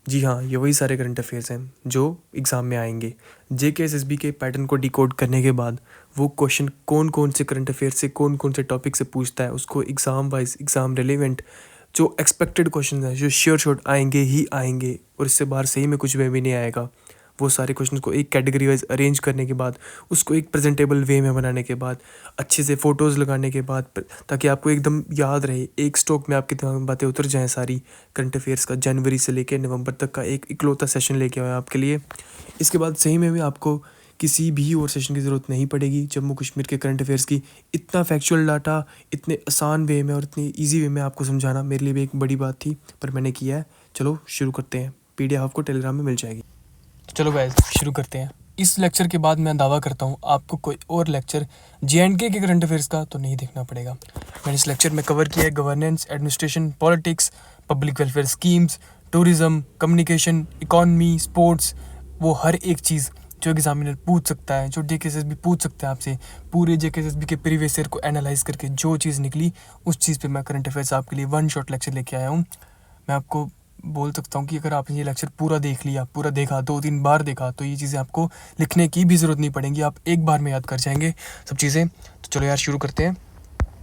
जी हाँ, ये वही सारे करंट अफेयर्स हैं जो एग्ज़ाम में आएंगे। जेकेएसएसबी के पैटर्न को डिकोड करने के बाद वो क्वेश्चन कौन कौन से करंट अफेयर्स से कौन कौन से टॉपिक से पूछता है, उसको एग्ज़ाम वाइज एग्ज़ाम रिलेवेंट जो एक्सपेक्टेड क्वेश्चन हैं जो श्योर शॉट आएंगे ही आएंगे और इससे बाहर सही में कुछ वे भी नहीं आएगा। वो सारे क्वेश्चन को एक कैटेगरी वाइज अरेंज करने के बाद उसको एक प्रेजेंटेबल वे में बनाने के बाद अच्छे से फ़ोटोज़ लगाने के बाद ताकि आपको एकदम याद रहे, एक स्ट्रोक में आपके दिमाग में बातें उतर जाएँ सारी। करंट अफेयर्स का जनवरी से लेकर नवंबर तक का एक इकलौता सेशन लेके आया आपके लिए। इसके बाद सही में भी आपको किसी भी और सेशन की ज़रूरत नहीं पड़ेगी। जम्मू कश्मीर के करंट अफेयर्स की इतना फैक्चुअल डाटा इतने आसान वे में और इतनी ईजी वे में आपको समझाना मेरे लिए भी एक बड़ी बात थी, पर मैंने किया है। चलो शुरू करते हैं। PDF आपको टेलीग्राम में मिल जाएगी। तो चलो गाइस शुरू करते हैं। इस लेक्चर के बाद मैं दावा करता हूँ आपको कोई और लेक्चर JNK के करंट अफेयर्स का तो नहीं देखना पड़ेगा। मैंने इस लेक्चर में कवर किया है governance, administration, politics, public welfare schemes, tourism, communication, economy, sports, वो हर एक चीज़ जो एग्जामिनर पूछ सकता है, जो जेकेएसएसबी पूछ सकता है आपसे। पूरे जेकेएसएसबी के प्रीवियस ईयर को एनालाइज करके जो चीज़ निकली उस चीज़ पे मैं करंट अफेयर्स आपके लिए वन शॉट लेक्चर लेके आया हूँ। मैं आपको बोल सकता हूँ कि अगर आपने ये लेक्चर पूरा देख लिया, पूरा देखा, 2-3 बार देखा, तो ये चीज़ें आपको लिखने की भी ज़रूरत नहीं पड़ेंगी, आप एक बार में याद कर जाएंगे सब चीज़ें। तो चलो यार शुरू करते हैं।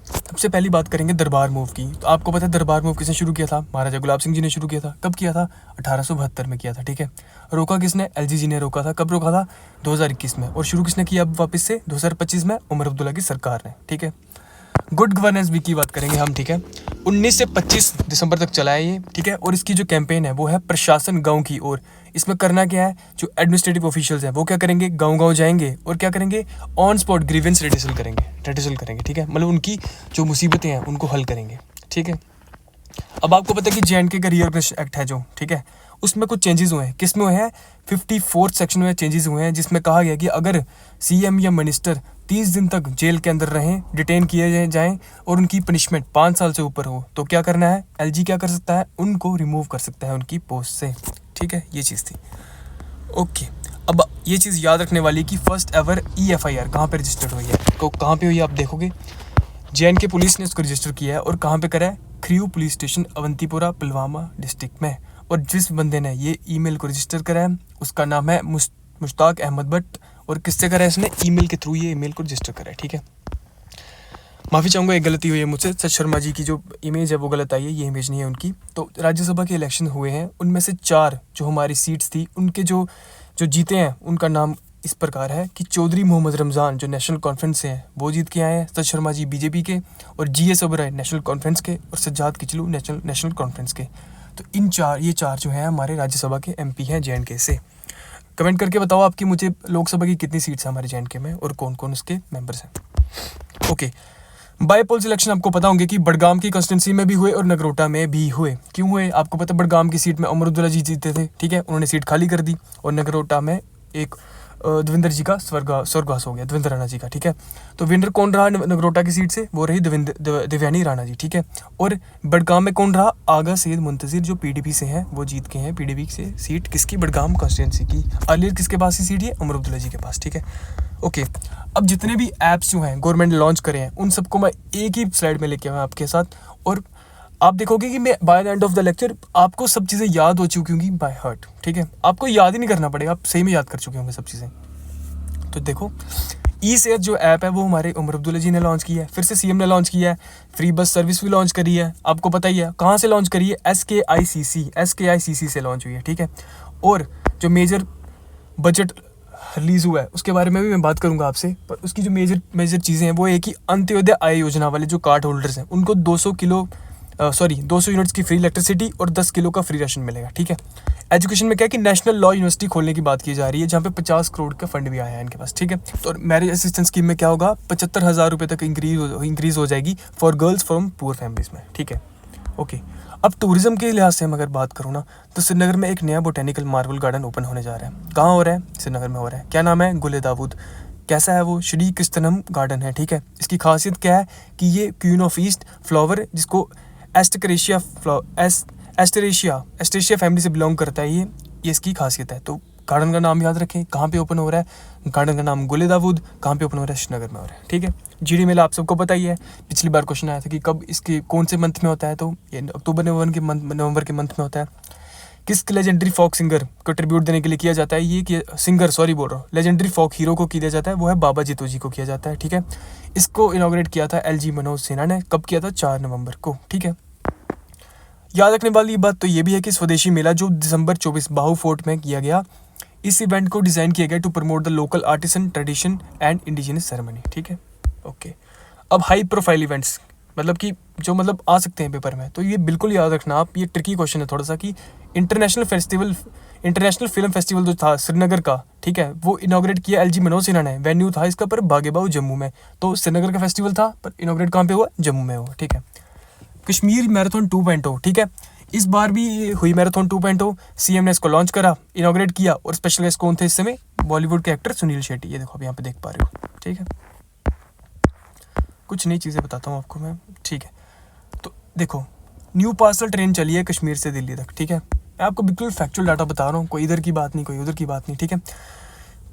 सबसे पहली बात करेंगे दरबार मूव की। तो आपको पता है दरबार मूव किसने शुरू किया था? महाराजा गुलाब सिंह जी ने शुरू किया था। कब किया था? 1872 में किया था, ठीक है। रोका किसने? LG जी ने रोका था। कब रोका था? 2021 में। और शुरू किसने किया अब वापस से? 2025 में उमर अब्दुल्ला की सरकार ने, ठीक है। गुड गवर्नेंस वीक की बात करेंगे हम, ठीक है। 19 से 25 दिसंबर तक चला है ये, ठीक है। और इसकी जो कैंपेन है वो है प्रशासन गांव की ओर। इसमें करना क्या है? जो एडमिनिस्ट्रेटिव ऑफिशियल्स हैं वो क्या करेंगे? गांव-गांव जाएंगे और क्या करेंगे? ऑन स्पॉट ग्रीवेंस रेडिसल करेंगे, ठीक है। मतलब उनकी जो मुसीबतें हैं उनको हल करेंगे, ठीक है। अब आपको पता है कि JNK का रीऑर्गेनाइजेशन एक्ट है जो, ठीक है, उसमें कुछ चेंजेस हुए हैं। किस में हुए हैं? 54th सेक्शन में चेंजेस हुए हैं, जिसमें कहा गया कि अगर CM या मिनिस्टर 30 दिन तक जेल के अंदर रहें, डिटेन किए जाएं और उनकी पनिशमेंट 5 साल से ऊपर हो तो क्या करना है? LG क्या कर सकता है? उनको रिमूव कर सकता है उनकी पोस्ट से, ठीक है। ये चीज़ थी, ओके। अब ये चीज़ याद रखने वाली कि फर्स्ट एवर EFIR कहाँ पे रजिस्टर्ड हुई है, तो कहाँ पे हुई है आप देखोगे। JNK पुलिस ने इसको रजिस्टर किया है और कहाँ पे करा है? Khrew police station, Awantipora, Pulwama district में। और जिस बंदे ने ये ईमेल को रजिस्टर करा है उसका नाम है मुश्ताक अहमद भट्ट। और किससे करा है इसने? ईमेल के थ्रू ये ईमेल को रजिस्टर करा है, ठीक है। माफ़ी चाहूँगा, एक गलती हुई है मुझसे। सच शर्मा जी की जो इमेज है वो गलत आई है, ये इमेज नहीं है उनकी। तो राज्यसभा के इलेक्शन हुए हैं, उनमें से 4 जो हमारी सीट्स थी उनके जो जीते हैं उनका नाम इस प्रकार है कि चौधरी मोहम्मद रमज़ान जो नेशनल कॉन्फ्रेंस से हैं वो जीत के आए हैं, सच शर्मा जी BJP के, और GS ओबराय नेशनल कॉन्फ्रेंस के, और सज्जाद किचलू नेशनल कॉन्फ्रेंस के। तो ये चार जो हैं हमारे राज्यसभा के MP हैं JNK से। कमेंट करके बताओ आपकी मुझे लोकसभा की कितनी सीट्स हैं हमारे JNK में और कौन कौन उसके मेंबर्स हैं। ओके, बाई पोल इलेक्शन आपको पता होंगे कि बडगाम की कंस्टिट्यूंसी में भी हुए और नगरोटा में भी हुए। क्यों हुए? आपको पता है बडगाम की सीट में उमर अब्दुल्ला जी जीते थे, ठीक है, उन्होंने सीट खाली कर दी। और नगरोटा में एक देवेंद्र जी का स्वर्गवास हो गया, देवेंद्र राणा जी का, ठीक है। तो विनर कौन रहा नगरोटा की सीट से? वो रही देवयानी राणा जी, ठीक है। और बडगाम में कौन रहा? आगा सैयद मुंतजिर जो PDP से हैं वो जीत के हैं। PDP से सीट किसकी? बडगाम कॉन्स्टिट्यूंसी की। अर्लियर किसके पास ही सीट है? उमर अब्दुल्ला जी के पास, ठीक है। ओके, अब जितने भी ऐप्स जो हैं गवर्नमेंट ने लॉन्च करे हैं उन सबको मैं एक ही स्लाइड में लेके आया आपके साथ। और आप देखोगे कि मैं by the end of the lecture आपको सब चीज़ें याद हो चुकी होंगी बाय हार्ट, ठीक है। आपको याद ही नहीं करना पड़ेगा, आप सही में याद कर चुके होंगे सब चीज़ें। तो देखो, E-सेहत जो ऐप है वो हमारे उमर अब्दुल्ला जी ने लॉन्च किया है, फिर से CM ने लॉन्च किया है। फ्री बस सर्विस भी लॉन्च करी है, आपको पता ही है। कहाँ से लॉन्च करी है? SKICC से लॉन्च हुई है, ठीक है। और जो मेजर बजट रिलीज़ हुआ है उसके बारे में भी मैं बात करूंगा आपसे, पर उसकी जो मेजर चीज़ें हैं वो एक ही अंत्योदय आय योजना वाले जो कार्ड होल्डर्स हैं उनको 200 यूनिट्स की फ्री इलेक्ट्रिसिटी और 10 किलो का फ्री राशन मिलेगा, ठीक है। एजुकेशन में क्या है कि नेशनल लॉ यूनिवर्सिटी खोलने की बात की जा रही है जहाँ पे 50 करोड़ का फंड भी आया है इनके पास, ठीक है। तो मैरिज असिस्टेंस स्कीम में क्या होगा? 75,000 रुपये तक इंक्रीज हो जाएगी for girls from poor families में, ठीक है। ओके, अब टूरिज्म के लिहाज से हम अगर बात करूँ ना तो श्रीनगर में एक नया बोटेनिकल मार्बल गार्डन ओपन होने जा रहा है। कहाँ हो रहा है? श्रीनगर में हो रहा है। क्या नाम है? गुले दाऊद। कैसा है वो? श्री कृष्णनम गार्डन है, ठीक है। इसकी खासियत क्या है कि ये क्वीन ऑफ ईस्ट फ्लावर जिसको एस्टेरेशिया फैमिली से बिलोंग करता है, ये इसकी खासियत है। तो गार्डन का नाम याद रखें। कहाँ पे ओपन हो रहा है? गार्डन का नाम गुले दाऊद। कहाँ पे ओपन हो रहा है? श्रीनगर में हो रहा है, ठीक है। GD मेला आप सबको पता ही है, पिछली बार क्वेश्चन आया था कि कब इसके कौन से मंथ में होता है, तो ये अक्टूबर नवंबर के मंथ में होता है। किस लेजेंडरी फोक सिंगर को ट्रिब्यूट देने के लिए किया जाता है? ये सिंगर सॉरी बोल रहा हूँ, लेजेंडरी फोक हीरो को किया जाता है, वो है बाबा जीतो जी को किया जाता है, ठीक है। इसको इनॉग्रेट किया था LG मनोज सिन्हा ने, कब किया था? 4 नवंबर को, ठीक है। याद रखने वाली बात तो ये भी है कि स्वदेशी मेला जो दिसंबर 24 बाहू फोर्ट में किया गया, इस इवेंट को डिज़ाइन किया गया to promote the local artisan tradition and indigenous ceremony, ठीक है, ओके। अब हाई प्रोफाइल इवेंट्स मतलब कि जो मतलब आ सकते हैं पेपर में, तो ये बिल्कुल याद रखना आप, ये ट्रिकी क्वेश्चन है थोड़ा सा कि इंटरनेशनल फिल्म फेस्टिवल जो था श्रीनगर का, ठीक है, वो इनॉग्रेट किया LG मनोज सिन्हा ने। वेन्यू था इसका पर बागेबाऊ जम्मू में, तो श्रीनगर का फेस्टिवल था पर इनॉग्रेट कहाँ पे हुआ? जम्मू में हुआ, ठीक है। कश्मीर मैराथन 2.0, ठीक है, इस बार भी हुई मैराथन 2.0, CM ने इसको लॉन्च करा, इनॉग्रेट किया, और स्पेशल गेस्ट कौन थे इस समय? बॉलीवुड के एक्टर सुनील शेट्टी, ये देखो आप यहाँ पे देख पा रहे हो, ठीक है। कुछ नई चीज़ें बताता हूँ आपको मैं, ठीक है। तो देखो, न्यू पार्सल ट्रेन चली है कश्मीर से दिल्ली तक, ठीक है। मैं आपको बिल्कुल फैक्चुअल डाटा बता रहा हूँ, कोई इधर की बात नहीं, कोई उधर की बात नहीं, ठीक है।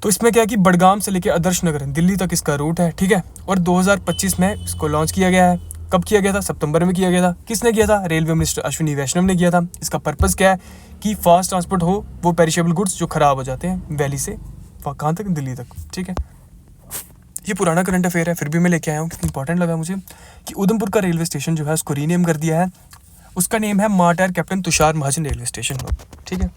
तो इसमें क्या है कि बडगाम से लेकर आदर्श नगर दिल्ली तक इसका रूट है, ठीक है। और 2025 में इसको लॉन्च किया गया है। कब किया गया था? सितंबर में किया गया था। किसने किया था? रेलवे मिनिस्टर अश्विनी वैष्णव ने किया था। इसका पर्पस क्या है कि फास्ट ट्रांसपोर्ट हो वो पेरिशेबल गुड्स जो खराब हो जाते हैं वैली से कहाँ तक? दिल्ली तक, ठीक है। ये पुराना करंट अफेयर है, फिर भी मैं लेके आया हूँ, कितनी इंपॉर्टेंट लगा मुझे कि उधमपुर का रेलवे स्टेशन जो है उसको रीनेम कर दिया है। उसका नेम है मार्टायर कैप्टन तुषार महाजन रेलवे स्टेशन, ठीक है।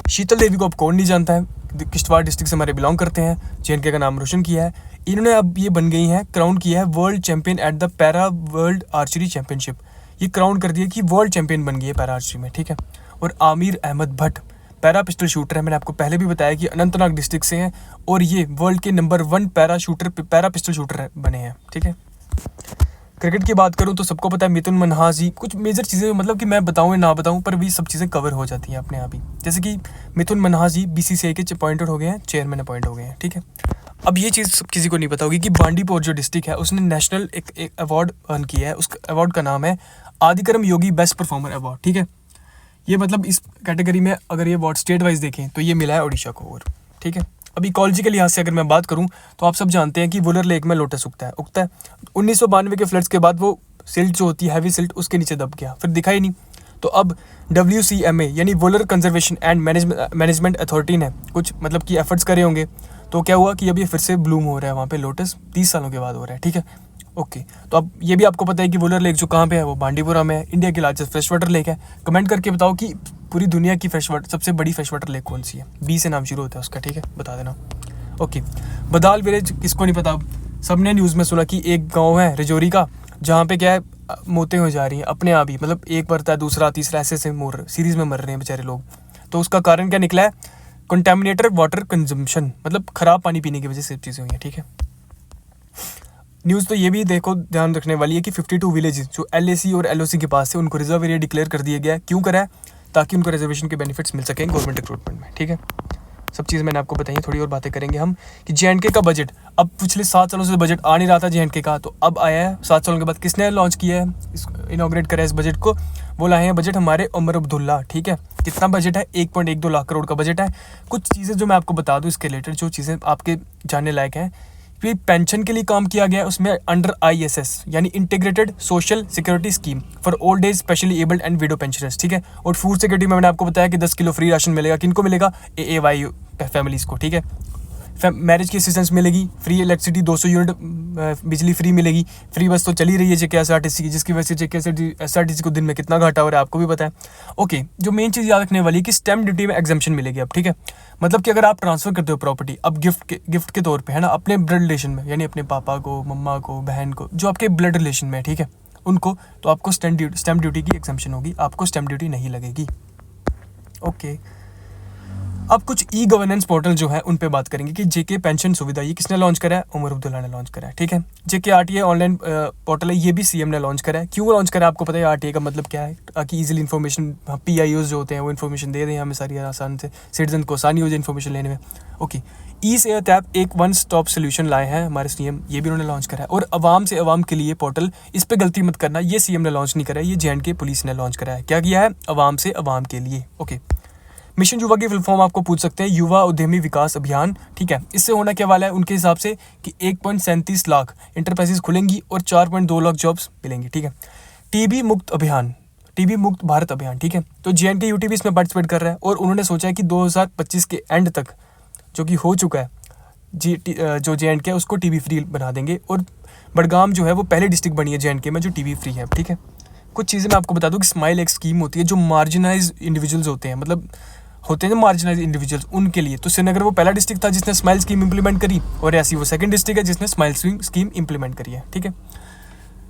शीतल देवी को अब कौन नहीं जानता है, किश्तवाड़ डिस्ट्रिक्ट से हमारे बिलोंग करते हैं, JNK का नाम रोशन किया है इन्होंने। अब ये बन गई हैं, क्राउन किया है world champion at the para world archery championship. ये क्राउन कर दिया कि वर्ल्ड चैंपियन बन गई है पैरा आर्चरी में, ठीक है। और Aamir Ahmad Bhat para pistol shooter है, मैंने आपको पहले भी बताया कि अनंतनाग डिस्ट्रिक्ट से हैं और ये वर्ल्ड के नंबर 1 पैरा पिस्टल शूटर बने हैं, ठीक है। क्रिकेट की बात करूं तो सबको पता है मिथुन मनहास जी, कुछ मेजर चीज़ें मतलब कि मैं बताऊं या ना बताऊं पर भी सब चीज़ें कवर हो जाती हैं अपने आप ही। जैसे कि मिथुन मनहास जी BCCI के अपॉइंटेड हो गए हैं, चेयरमैन अपॉइंट हो गए हैं, ठीक है। अब ये चीज़ किसी को नहीं पता होगी कि बांडीपोर जो डिस्ट्रिक्ट है उसने नेशनल एक अवार्ड अर्न किया है। उस अवार्ड का नाम है आदिकरम योगी बेस्ट परफॉर्मर अवार्ड, ठीक है। ये मतलब इस कैटेगरी में अगर ये अवार्ड स्टेट वाइज देखें तो ये मिला है उड़ीसा को, और ठीक है। अब इकोलॉजी के लिहाज से अगर मैं बात करूं तो आप सब जानते हैं कि वुलर लेक में लोटस उगता है। 1992 के फ्लड्स के बाद वो सिल्ट जो होती है हैवी सिल्ट उसके नीचे दब गया, फिर दिखा ही नहीं। तो अब WCMA यानी Wular conservation and management authority ने कुछ मतलब कि एफर्ट्स करे होंगे, तो क्या हुआ कि अब ये फिर से ब्लूम हो रहा है वहाँ पे लोटस, 30 सालों के बाद हो रहा है, ठीक है, ओके। तो अब ये भी आपको पता है कि वुलर लेक जो कहाँ पे है वो बांडीपुरा में है, इंडिया की लार्जेस्ट फ्रेश वाटर लेक है। कमेंट करके बताओ कि पूरी दुनिया की सबसे बड़ी फ्रेश वाटर लेक कौन सी है? B से नाम शुरू होता है उसका, ठीक है, बता देना, ओके। बदाल विलेज किसको नहीं पता, सबने न्यूज़ में सुना कि एक गाँव है रजौरी का जहाँ पे क्या है मौतें हो जा रही हैं अपने आप ही, मतलब एक मरता है दूसरा तीसरा ऐसे सीरीज में मर रहे हैं बेचारे लोग। तो उसका कारण क्या निकला है? कंटेमिनेटेड वाटर कंजम्पशन, मतलब ख़राब पानी पीने की वजह से चीज़ें हुई हैं, ठीक है। न्यूज़ तो ये भी देखो ध्यान रखने वाली है कि 52 विलेज जो LAC और LOC के पास है उनको रिजर्व एरिया डिक्लेयर कर दिया गया है। क्यों करा है? ताकि उनको रिजर्वेशन के बेनिफिट्स मिल सकें गवर्नमेंट रिक्रूटमेंट में, ठीक है। सब चीज़ मैंने आपको बताई, थोड़ी और बातें करेंगे हम कि JNK का बजट, अब पिछले 7 सालों से बजट आ नहीं रहा था JNK का, तो अब आया है 7 सालों के बाद। किसने लॉन्च किया है, इनॉग्रेट करा है इस बजट को? वो लाए हैं बजट हमारे उमर अब्दुल्ला, ठीक है। कितना बजट है? 1.12 लाख करोड़ का बजट है। कुछ चीज़ें जो मैं आपको बता दूँ इसके रिलेटेड, जो चीज़ें आपके जानने लायक हैं, कि पेंशन के लिए काम किया गया है उसमें अंडर ISS यानी integrated social security scheme for old age specially abled and window pensioners, ठीक है। और फूड सिक्योरिटी में मैंने आपको बताया कि 10 किलो फ्री राशन मिलेगा, किनको मिलेगा? AAY फैमिलीज़ को, ठीक है। मैरिज की असिस्टेंस मिलेगी, फ्री इलेक्ट्रिसिटी 200 यूनिट बिजली फ्री मिलेगी, फ्री बस तो चली रही है JKSRTC की, जिसकी वजह से JKSRTC को दिन में कितना घाटा हो रहा है आपको भी पता है, ओके। जो मेन चीज़ याद रखने वाली है कि स्टैम्प ड्यूटी में एग्जम्पशन मिलेगी अब, ठीक है। मतलब कि अगर आप ट्रांसफ़र करते हो प्रॉपर्टी अब गिफ्ट के तौर पे, है ना, अपने ब्लड रिलेशन में यानी अपने पापा को, मम्मा को, बहन को, जो आपके ब्लड रिलेशन में है, ठीक है, उनको, तो आपको स्टैम्प ड्यूटी की एग्जम्पशन होगी, आपको स्टैम्प ड्यूटी नहीं लगेगी, ओके। अब कुछ गवर्नेंस पोर्टल जो है उन पे बात करेंगे कि JK पेंशन सुविधा, ये किसने लॉन्च करा है? उमर अब्दुल्ला ने लॉन्च करा है, ठीक है। JK RTA ऑनलाइन पोर्टल है, ये भी CM ने लॉन्च करा है। क्यों लॉन्च करा है आपको पता है? RTA का मतलब क्या है? ताकि इजीली इन्फॉर्मेशन PIOs जो होते हैं वो इन्फॉर्मेशन दे दें हमें सारी आसान से, सिटीजन को आसानी हो जाए इन्फॉर्मेशन लेने में, ओके। ई-सेहत ऐप एक वन स्टॉप सोल्यूशन लाए हैं हमारे CM, ये भी उन्होंने लॉन्च करा है। और आवाम से आवाम के लिए पोर्टल, इस पर गलती मत करना, ये CM ने लॉन्च नहीं करा है, ये JNK पुलिस ने लॉन्च करा है। क्या किया है? आवाम से आवाम के लिए, ओके। मिशन युवा की फुल फॉर्म आपको पूछ सकते हैं, युवा उद्यमी विकास अभियान, ठीक है। इससे होना क्या वाला है उनके हिसाब से कि 1.37 लाख इंटरप्राइजेस खुलेंगी और 4.2 लाख जॉब्स मिलेंगी, ठीक है। TB मुक्त अभियान, टीबी मुक्त भारत अभियान, ठीक है। तो JNK UT भी इसमें पार्टिसिपेट कर रहा है और उन्होंने सोचा है कि 2025 के एंड तक, जो कि हो चुका है, जो JNK है उसको टीबी फ्री बना देंगे। और बडगाम जो है वो पहली डिस्ट्रिक्ट बनी है JNK में जो टीबी फ्री है, ठीक है। कुछ चीज़ें मैं आपको बता दूं कि स्माइल एक स्कीम होती है जो मार्जिनाइज इंडिविजुअल्स होते हैं, मतलब होते हैं जो मार्जिनाइज इंडिविजुअल्स, उनके लिए। तो श्रीनगर वो पहला डिस्ट्रिक्ट था जिसने स्माइल स्कीम इंप्लीमेंट करी, और ऐसी वो सेकंड डिस्ट्रिक्ट है जिसने स्माइल स्कीम इंप्लीमेंट करी है, ठीक है।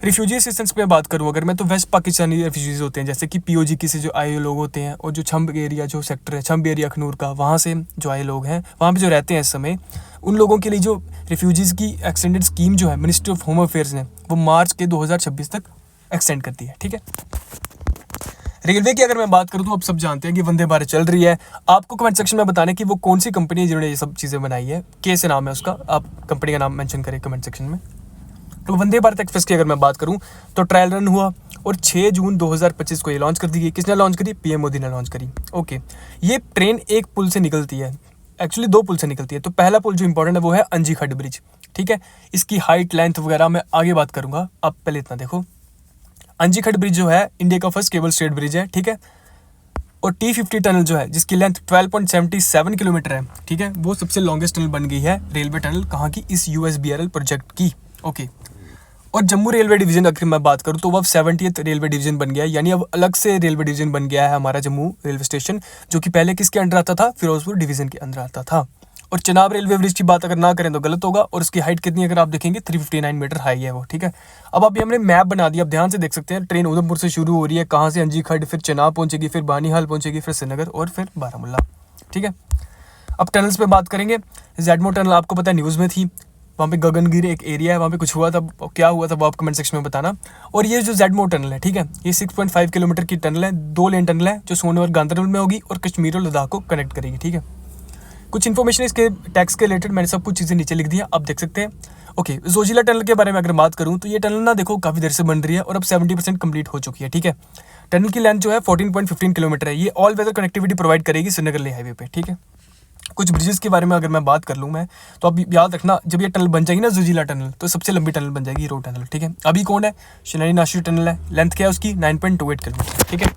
रिफ्यूजी असिस्टेंस पे बात करूँ अगर मैं, तो वेस्ट पाकिस्तानी रिफ्यूजीज होते हैं, जैसे कि POG से जो आए लोग होते हैं, और जो छम्ब एरिया जो सेक्टर है, छम्ब एरिया अखनूर का, वहाँ से जो आए लोग हैं, वहाँ पे जो रहते हैं इस समय, उन लोगों के लिए जो रिफ्यूजीज़ की एक्सटेंडेड स्कीम जो है मिनिस्ट्री ऑफ होम अफेयर्स ने वो मार्च के 2026 तक एक्सटेंड कर दी है, ठीक है। रेलवे की अगर मैं बात करूँ तो आप सब जानते हैं कि वंदे भारत चल रही है। आपको कमेंट सेक्शन में बताना कि वो कौन सी कंपनी है जिन्होंने ये सब चीज़ें बनाई है, कैसे नाम है उसका, आप कंपनी का नाम मेंशन करें कमेंट सेक्शन में। तो वंदे भारत एक्सप्रेस की अगर मैं बात करूं तो ट्रायल रन हुआ और 6 जून 2025 को ये लॉन्च कर दी गई। किसने लॉन्च करी? PM मोदी ने लॉन्च करी। ओके, ये ट्रेन एक पुल से निकलती है, एक्चुअली 2 पुल से निकलती है। तो पहला पुल जो इंपॉर्टेंट है वो है अंजी खड्ड ब्रिज, ठीक है। इसकी हाइट लेंथ वगैरह मैं आगे बात करूंगा, आप पहले इतना देखो। अंजी खड्ड ब्रिज जो है इंडिया का फर्स्ट केबल स्ट्रेट ब्रिज है, ठीक है। और T50 टनल जो है जिसकी लेंथ 12.77 किलोमीटर है, ठीक है, वो सबसे लॉन्गेस्ट टनल बन गई है रेलवे टनल, कहाँ की? इस USBRL प्रोजेक्ट की। ओके, और जम्मू रेलवे डिवीजन अगर मैं बात करूँ तो वो अब 70th रेलवे डिवीजन बन गया है, यानी अब अलग से रेलवे डिवीजन बन गया है हमारा जम्मू रेलवे स्टेशन, जो कि पहले किसके अंडर आता था? फिरोजपुर डिवीजन के अंदर आता था। और चनाब रेलवे ब्रिज की बात अगर ना करें तो गलत होगा, और उसकी हाइट कितनी अगर आप देखेंगे 359 मीटर हाई है वो, ठीक है। अब अभी हमने मैप बना दिया, अब ध्यान से देख सकते हैं, ट्रेन उधमपुर से शुरू हो रही है, कहाँ से? अंजी खड्ड, फिर चनाब पहुंचेगी, फिर बानीहाल पहुंचेगी, फिर श्रीनगर और फिर बारामूला, ठीक है। अब टनल्स पे बात करेंगे। जेडमो टनल आपको पता है न्यूज़ में थी, वहाँ पे गगनगिरी एक एरिया है, वहाँ पे कुछ हुआ था, क्या हुआ था वो आप कमेंट सेक्शन में बताना। और ये जो जेडमो टनल है, ठीक है, ये 6.5 किलोमीटर की टनल है, 2 लेन टनल है, जो सोनभद्र गांधरबल में होगी और कश्मीर और लद्दाख को कनेक्ट करेगी, ठीक है। कुछ इन्फॉर्मेशन इसके टैक्स के रिलेटेड मैंने सब कुछ चीज़ें नीचे लिख दी है, आप देख सकते हैं। ओके, जोजिला टनल के बारे में अगर बात करूँ तो ये टनल ना देखो काफ़ी देर से बन रही है और अब 70% कंप्लीट हो चुकी है, ठीक है। टनल की लेंथ जो है 14.15 किलोमीटर है। ये ऑल वेदर कनेक्टिविटी प्रोवाइड करेगी श्रीनगर ले हाईवे पे, ठीक है। कुछ ब्रिजेस के बारे में अगर मैं बात कर लूँ मैं, तो आप याद रखना, जब ये टनल बन जाएगी ना जोजिला टनल, तो सबसे लंबी टनल बन जाएगी रोड टनल, ठीक है। अभी कौन है? शनानी नाशी टनल है, लेंथ क्या है उसकी? 9.28 किलोमीटर, ठीक है।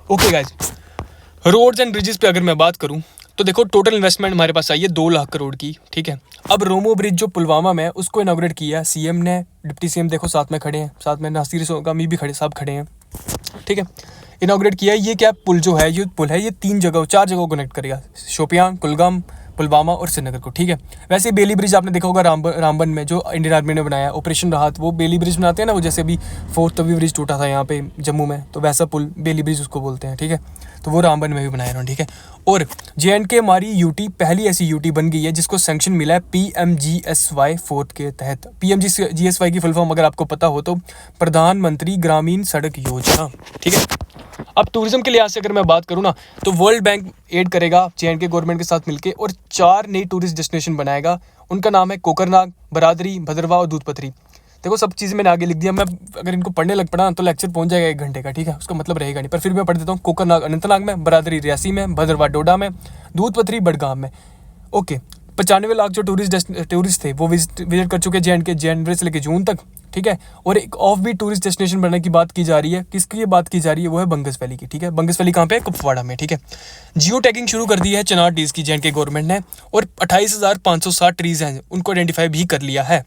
Okay guys, roads and bridges पे अगर मैं बात करूँ तो देखो टोटल इन्वेस्टमेंट हमारे पास आई है 2 लाख करोड़ की, ठीक है। अब रोमो ब्रिज जो पुलवामा में है उसको इनॉग्रेट किया है CM ने, डिप्टी CM देखो साथ में खड़े हैं, साथ में नासिर सोगामी भी खड़े, सब खड़े हैं, ठीक है। इनॉग्रेट किया है। ये क्या पुल जो है, ये पुल है, ये 4 जगह कनेक्ट करेगा, शोपियां, कुलगाम, पुलवामा और श्रीनगर को, ठीक है। वैसे बेली ब्रिज आपने देखा होगा रामबन में, जो इंडियन आर्मी ने बनाया, ऑपरेशन राहत, वो बेली ब्रिज बनाते हैं ना, वो जैसे अभी 4th तवी ब्रिज टूटा था यहाँ पे जम्मू में, तो वैसा पुल बेली ब्रिज उसको बोलते हैं, ठीक है। तो वो रामबन में भी बनाया उन्होंने, ठीक है। और JNK हमारी UT पहली ऐसी UT बन गई है जिसको सैंक्शन मिला है PMGSY 4 के तहत। PMGSY की फुल फॉर्म अगर आपको पता हो तो प्रधानमंत्री ग्रामीण सड़क योजना, ठीक है। अब टूरिज्म के लिहाज से अगर मैं बात करूँ ना, तो वर्ल्ड बैंक एड करेगा JNK गवर्नमेंट के साथ मिलके और 4 नई टूरिस्ट डेस्टिनेशन बनाएगा। उनका नाम है कोकरनाग, बरादरी, भद्रवाह और दूधपथरी। देखो सब चीज़ें मैंने आगे लिख दिया, मैं अगर इनको पढ़ने लग पड़ा तो लेक्चर पहुंच जाएगा 1 घंटे का, ठीक है, उसका मतलब रहेगा नहीं, पर फिर मैं पढ़ देता हूँ। कोकरनाग अनंतनाग में, बरादरी रियासी में, भद्रवाह डोडा में, दूधपथरी बडगाम में। ओके, 95 लाख जो टूरिस्ट थे वो विजिट कर चुके JNK जनवरी से लेकर जून तक, ठीक है। और एक ऑफ भी टूरिस्ट डेस्टिनेशन बनने की बात की जा रही है, किसकी ये बात की जा रही है? वो है बंगस वैली की, ठीक है। बंगस वैली कहाँ पे है? कुपवाड़ा में, ठीक है। जियो टैगिंग शुरू कर दी है चिनार ट्रीज की JNK गवर्नमेंट ने, और 28,560 ट्रीज हैं उनको आइडेंटिफाई भी कर लिया है।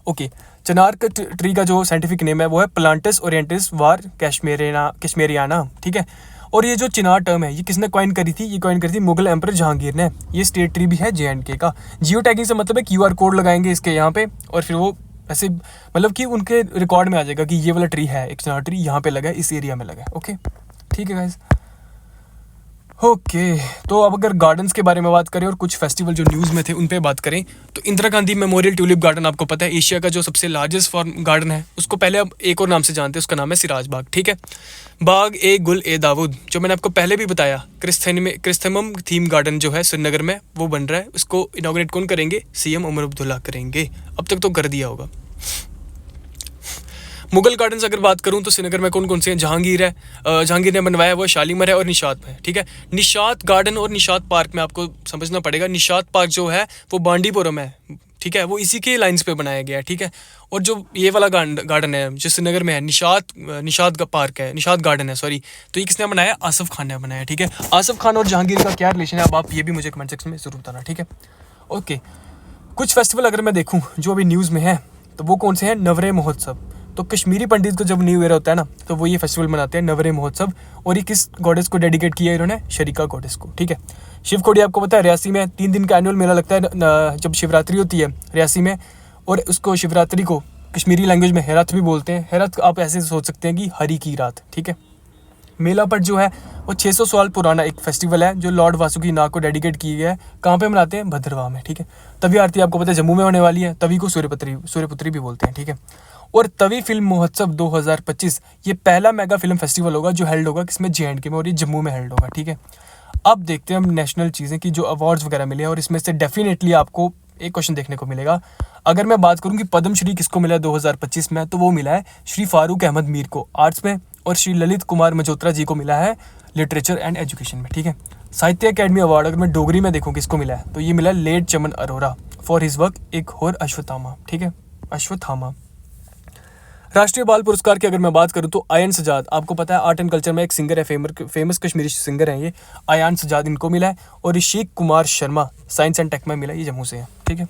ओके, चिनार का ट्री का जो साइंटिफिक नेम है वो है प्लांटस ओरिएंटस वार कैश्मेरियाना, ठीक है। और ये जो चिनार टर्म है ये किसने कॉइन करी थी? ये कॉइन करी थी मुगल एम्पर जहांगीर ने। ये स्टेट ट्री भी है JNK का। जियो टैगिंग से मतलब है QR कोड लगाएंगे इसके यहाँ पे, और फिर वो ऐसे मतलब कि उनके रिकॉर्ड में आ जाएगा कि ये वाला ट्री है, एक चिनार ट्री यहाँ पे लगा है, इस एरिया में लगा है। ओके, ठीक है गाइज। ओके, तो अब अगर गार्डन्स के बारे में बात करें और कुछ फेस्टिवल जो न्यूज़ में थे उन पे बात करें, तो Indira Gandhi memorial tulip garden आपको पता है एशिया का जो सबसे लार्जेस्ट फॉर्म गार्डन है, उसको पहले अब एक और नाम से जानते हैं, उसका नाम है सिराज बाग, ठीक है। बाग ए गुल ए दाऊद, जो मैंने आपको पहले भी बताया, क्रिस्थेमम थीम गार्डन जो है श्रीनगर में वो बन रहा है, उसको इनॉग्रेट कौन करेंगे? CM उमर अब्दुल्ला करेंगे। अब तक तो कर दिया होगा। मुगल गार्डन्स अगर बात करूं तो श्रीनगर में कौन कौन से हैं? जहांगीर है, जहांगीर ने बनवाया, वो शालीमार है, और निशात है, ठीक है। निशात गार्डन और निशात पार्क में आपको समझना पड़ेगा, निशात पार्क जो है वो बांडीपुरम है, ठीक है, वो इसी के लाइंस पे बनाया गया है, ठीक है। और जो ये वाला गार्डन है जो श्रीनगर में है, निशाद का पार्क है, निशाद गार्डन है सॉरी, तो ये किसने बनाया? आसिफ खान ने बनाया, ठीक है। आसिफ खान और जहांगीर का क्या रिलेशन है, अब आप ये भी मुझे कमेंट सेक्शन में ज़रूर बताना, ठीक है। ओके, कुछ फेस्टिवल अगर मैं देखूँ जो अभी न्यूज़ में है तो वो कौन से हैं? नवरे महोत्सव। तो कश्मीरी पंडित को जब न्यू ईयर होता है ना, तो वो ये फेस्टिवल मनाते हैं, नवरे महोत्सव। और ये किस गॉडेस को डेडिकेट किया है इन्होंने? शरीका गॉडेस को, ठीक है। शिव खोड़ी आपको पता है रियासी में 3 दिन का एनुअल मेला लगता है जब शिवरात्रि होती है रियासी में, और उसको शिवरात्रि को कश्मीरी लैंग्वेज में हेरत भी बोलते हैं। हेरत आप ऐसे सोच सकते हैं कि हरी की रात, ठीक है। मेला पट जो है वो 600 साल पुराना एक फेस्टिवल है जो लॉर्ड वासुकी नाग को डेडिकेट किया गया है। कहाँ पे मनाते हैं? भद्रवाह में, ठीक है। तवी आरती आपको पता है जम्मू में होने वाली है, तवी को सूर्यपुत्री भी बोलते हैं, ठीक है। और तवी फिल्म महोत्सव 2025 ये पहला मेगा फिल्म फेस्टिवल होगा जो हेल्ड होगा किसमें? JNK में, और ये जम्मू में हेल्ड होगा, ठीक है। अब देखते हैं हम नेशनल चीज़ें कि जो अवार्ड्स वगैरह मिले हैं, और इसमें से डेफिनेटली आपको एक क्वेश्चन देखने को मिलेगा। अगर मैं बात करूं कि पद्म श्री किसको मिला है 2025 में, तो वो मिला है श्री फारूक अहमद मीर को आर्ट्स में, और श्री ललित कुमार मजोत्रा जी को मिला है लिटरेचर एंड एजुकेशन में, ठीक है। साहित्य अकेडमी अवार्ड अगर मैं डोगरी में देखूँ किसको मिला है, तो ये मिला है late Chaman Arora for his work Ek Aur Ashwatthama, ठीक है, अश्वत्थामा। राष्ट्रीय बाल पुरस्कार की अगर मैं बात करूं तो आयन सजाद, आपको पता है आर्ट एंड कल्चर में एक सिंगर है, फेमस कश्मीरी सिंगर हैं ये, आयन सजाद इनको मिला है। और Rishik Kumar Sharma science and tech में मिला है, ये जम्मू से है, ठीक है।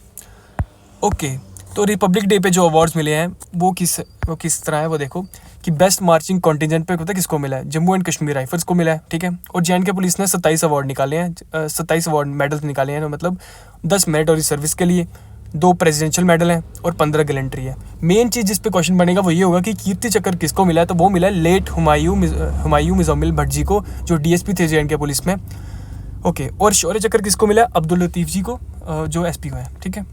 ओके, तो रिपब्लिक डे पे जो अवार्ड्स मिले हैं वो किस तरह है वो देखो कि बेस्ट मार्चिंग कॉन्टिजेंट पे पता है किसको मिला है? जम्मू एंड कश्मीर राइफल्स को मिला है, ठीक है। और JNK पुलिस ने 27 अवार्ड निकाले हैं, 27 अवार्ड मेडल्स निकाले हैं, मतलब 10 मेरिटोरी सर्विस के लिए, 2 प्रेसिडेंशियल मेडल हैं और 15 गैलेंट्री है। मेन चीज़ जिस पे क्वेश्चन बनेगा वो ये होगा कि कीर्ति चक्र किसको मिला है, तो वो मिला है लेट हुमायूं मुजम्मिल भट्ट जी को, जो DSP थे JNK पुलिस में। ओके, और शौर्य चक्र किसको मिला है? अब्दुल लतीफ़ जी को, जो SPO है, ठीक है।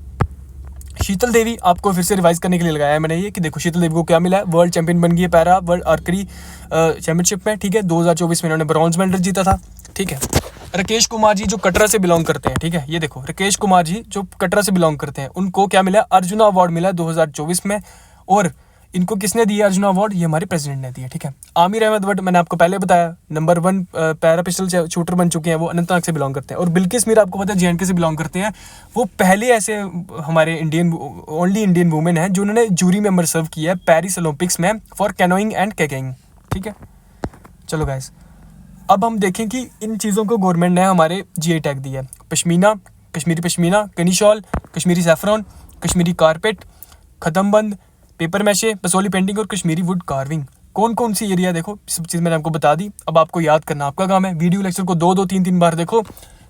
शीतल देवी आपको फिर से रिवाइज करने के लिए लगाया है मैंने ये कि देखो शीतल देवी को क्या मिला है? वर्ल्ड चैंपियन बन गई है पैरा वर्ल्ड आर्करी चैंपियनशिप में, ठीक है। 2024 में इन्होंने ब्रॉन्ज मेडल जीता था, ठीक है। राकेश कुमार जी जो कटरा से बिलोंग करते हैं, ठीक है, ये देखो राकेश कुमार जी जो कटरा से बिलोंग करते हैं उनको क्या मिला? अर्जुना अवार्ड मिला 2024 में। और इनको किसने दिया अर्जुना अवार्ड? ये हमारे प्रेसिडेंट ने दिया, ठीक है। आमिर अहमद भट्ट मैंने आपको पहले बताया नंबर 1 पैरा पिस्टल शूटर बन चुके हैं, वो अनंतनाग से बिलोंग करते हैं। और बिल्किस मीर आपको पता है JNK से बिलोंग करते हैं, वो पहले ऐसे हमारे ओनली इंडियन वुमेन हैं जिन्होंने जूरी मेंबर सर्व किया है पेरिस ओलंपिक्स में फॉर कैनोइंग एंड कैकिंग, ठीक है। चलो गाइस, अब हम देखें कि इन चीज़ों को गवर्नमेंट ने हमारे GI टैग दिया है। Pashmina, Kashmiri pashmina, kani shawl, Kashmiri saffron, Kashmiri carpet, khatamband, papier mache, Basohli painting और कश्मीरी वुड कार्विंग। कौन कौन सी एरिया देखो, सब चीज़ मैंने आपको बता दी। अब आपको याद करना आपका काम है। वीडियो लेक्चर को 2-2 3-3 बार देखो,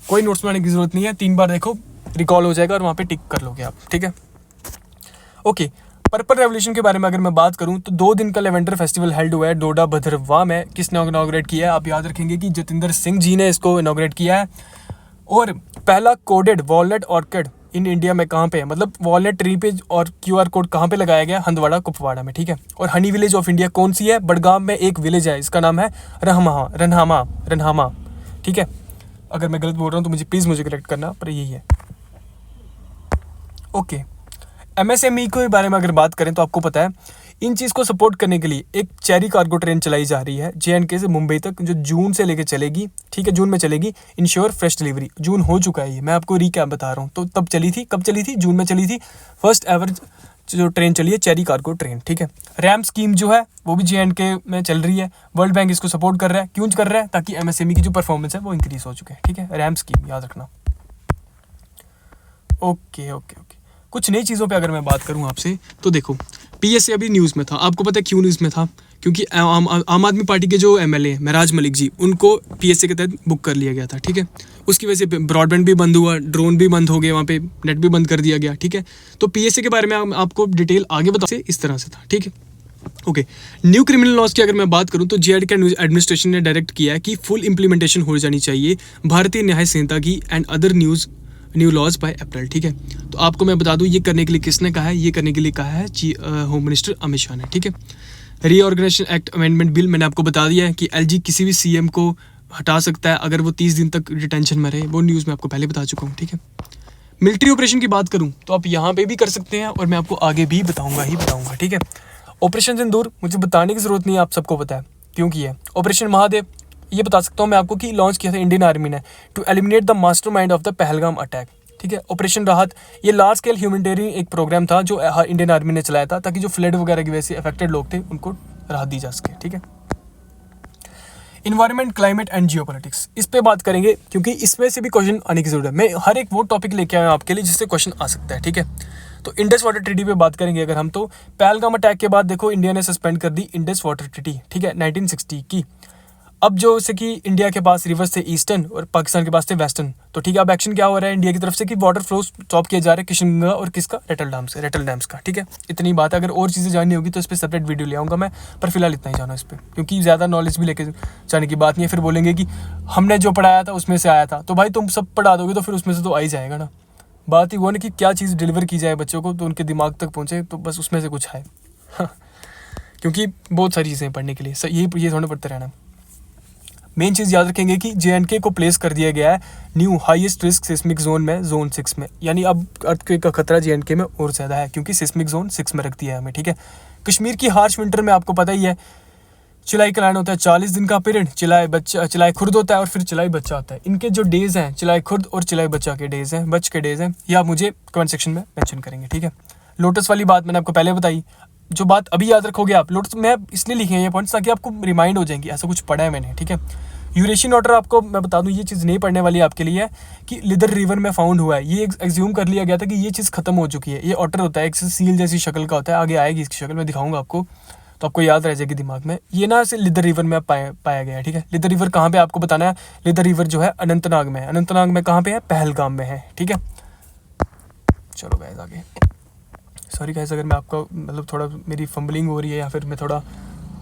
कोई नोट्स बनाने की जरूरत नहीं है, 3 बार देखो, रिकॉल हो जाएगा और वहाँ पे टिक कर लोगे आप, ठीक है। ओके, पर्पल रेवोल्यूशन के बारे में अगर मैं बात करूं तो 2 दिन का लेवेंडर फेस्टिवल हेल्ड हुआ है डोडा भद्रवाह में। किसने इनॉग्रेट किया है? आप याद रखेंगे कि जतिंदर सिंह जी ने इसको इनॉग्रेट किया है। और पहला coded walnut orchid in India में कहाँ पे है, मतलब वॉलनट ट्री पे और QR कोड कहाँ पे लगाया गया? हंदवाड़ा कुपवाड़ा में, ठीक है। और हनी विलेज ऑफ इंडिया कौन सी है? बडगाम में एक विलेज है, इसका नाम है रन्हामा, ठीक है। अगर मैं गलत बोल रहा हूँ तो मुझे करेक्ट करना, पर यही है। ओके, MSME के बारे में अगर बात करें तो आपको पता है इन चीज़ को सपोर्ट करने के लिए एक चेरी कार्गो ट्रेन चलाई जा रही है JNK से मुंबई तक, जो जून से लेकर चलेगी, ठीक है, जून में चलेगी। इंश्योर फ्रेश डिलीवरी, जून हो चुका है ये, मैं आपको रिकैप बता रहा हूँ। तो तब चली थी, कब चली थी? जून में चली थी। फर्स्ट एवर जो ट्रेन चली है चेरी कार्गो ट्रेन, ठीक है। रैम स्कीम जो है वो भी JNK में चल रही है। वर्ल्ड बैंक इसको सपोर्ट कर रहा है, क्यों कर रहा है? ताकि MSME की जो परफॉर्मेंस है वो इंक्रीज हो चुके हैं, ठीक है। रैम स्कीम याद रखना। ओके, कुछ नई चीज़ों पे अगर मैं बात करूं आपसे तो देखो, PSA अभी न्यूज़ में था, आपको पता है क्यों न्यूज़ में था? क्योंकि आम आदमी पार्टी के जो MLA महराज मलिक जी, उनको PSA के तहत बुक कर लिया गया था, ठीक है। उसकी वजह से ब्रॉडबैंड भी बंद हुआ, ड्रोन भी बंद हो गए, वहाँ पे नेट भी बंद कर दिया गया, ठीक है। तो PSA के बारे में आपको डिटेल आगे बता से इस तरह से था, ठीक है। ओके, न्यू क्रिमिनल लॉज की अगर मैं बात करूं तो JNK एडमिनिस्ट्रेशन ने डायरेक्ट किया है कि फुल इम्प्लीमेंटेशन हो जानी चाहिए भारतीय न्याय संहिता की and other new laws by April, ठीक है। तो आपको मैं बता दूं ये करने के लिए किसने कहा है? ये करने के लिए कहा है होम मिनिस्टर अमित शाह ने, ठीक है। रीऑर्गेनाइजेशन एक्ट अमेंडमेंट बिल मैंने आपको बता दिया है कि LG किसी भी CM को हटा सकता है अगर वो 30 दिन तक डिटेंशन में रहे, वो न्यूज़ में आपको पहले बता चुका हूँ, ठीक है। मिलिट्री ऑपरेशन की बात करूँ तो आप यहाँ पे भी कर सकते हैं और मैं आपको आगे भी बताऊँगा, ठीक है। ऑपरेशन सिंदूर मुझे बताने की ज़रूरत नहीं है, आप सबको पता है क्यों किया है। ऑपरेशन महादेव ये बता सकता हूँ मैं आपको कि लॉन्च किया था इंडियन आर्मी ने to eliminate the mastermind of the Pahalgam attack. ठीक है। ऑपरेशन राहत, ये लार्ज स्केल ह्यूमैनिटेरियन एक प्रोग्राम था जो इंडियन आर्मी ने चलाया था ताकि जो फ्लड वगैरह की वजह से अफेक्टेड लोग थे उनको राहत दी जा सके, ठीक है। इन्वायरमेंट, क्लाइमेट एंड जियोपॉलिटिक्स, इस पे बात करेंगे क्योंकि इसमें से भी क्वेश्चन आने की जरूरत है। मैं हर एक वो टॉपिक लेके आया हूँ आपके लिए जिससे क्वेश्चन आ सकता है, ठीक है। तो इंडस वाटर ट्रीटी पे बात करेंगे अगर हम, तो पहलगाम अटैक के बाद देखो इंडिया ने सस्पेंड कर दी इंडस वाटर ट्रीटी, ठीक है, 1960 की। अब जो जैसे कि इंडिया के पास रिवर्स थे ईस्टर्न और पाकिस्तान के पास थे वेस्टर्न, तो ठीक है, अब एक्शन क्या हो रहा है इंडिया की तरफ से कि वाटर फ्लो स्टॉप किया जा रहा है किशनगंगा और किसका, रेटल डैम्स का, ठीक है। इतनी बात है, अगर और चीज़ें जाननी होगी तो इस पर सेपरेट वीडियो ले आऊँगा मैं, पर फिलहाल इतना ही जाना इस पर, क्योंकि ज़्यादा नॉलेज भी लेके जाने की बात नहीं है। फिर बोलेंगे कि हमने जो पढ़ाया था उसमें से आया था, तो भाई तुम सब पढ़ा दोगे तो फिर उसमें से तो आ ही जाएगा ना। बात ही वो ना कि क्या चीज़ डिलीवर की जाए बच्चों को तो उनके दिमाग तक पहुँचे, तो बस उसमें से कुछ है क्योंकि बहुत सारी चीज़ें पढ़ने के लिए ये थोड़ा पढ़ते रहना। मेन चीज़ याद रखेंगे कि JNK को प्लेस कर दिया गया है new highest risk seismic zone में, जोन 6 में, यानी अब अर्थक्वेक का खतरा JNK में और ज़्यादा है क्योंकि सिस्मिक जोन 6 में रख दिया है हमें, ठीक है। कश्मीर की हार्श विंटर में आपको पता ही है, चिलाई कलान होता है 40 दिन का पीरियड, चिलाई खुर्द होता है और फिर चिलाई बच्चा होता है। इनके जो डेज़ हैं, चिलाई खुर्द और चिलाई बच्चा के डेज़ हैं, बच के डेज़ हैं, ये आप मुझे कमेंट सेक्शन में मेंशन करेंगे, ठीक है। लोटस वाली बात मैंने आपको पहले बताई, जो बात अभी याद रखोगे आप, लोटस मैं इसलिए लिखे हैं ये पॉइंट्स ताकि आपको रिमाइंड हो जाएंगी, ऐसा कुछ पढ़ा है मैंने, ठीक है। यूरेशियन ऑटर, आपको मैं बता दूं ये चीज़ नहीं पढ़ने वाली आपके लिए है कि लिदर रिवर में फाउंड हुआ है, ये एग्ज्यूम कर लिया गया था कि ये चीज़ खत्म हो चुकी है। ये ऑटर होता है, एक सील जैसी शक्ल का होता है, आगे आएगी इसकी शक्ल, मैं दिखाऊंगा आपको तो आपको याद रह जाएगी दिमाग में। ये ना से लिदर रिवर में पाया गया है, ठीक है। लिदर रिवर कहाँ पे आपको बताना है, लिदर रिवर जो है अनंतनाग में है। अनंतनाग में कहाँ पे है, पहलगाम में है, ठीक है। चलो गाइस आगे, सॉरी गाइस अगर मैं आपको मतलब थोड़ा मेरी फंबलिंग हो रही है या फिर मैं थोड़ा,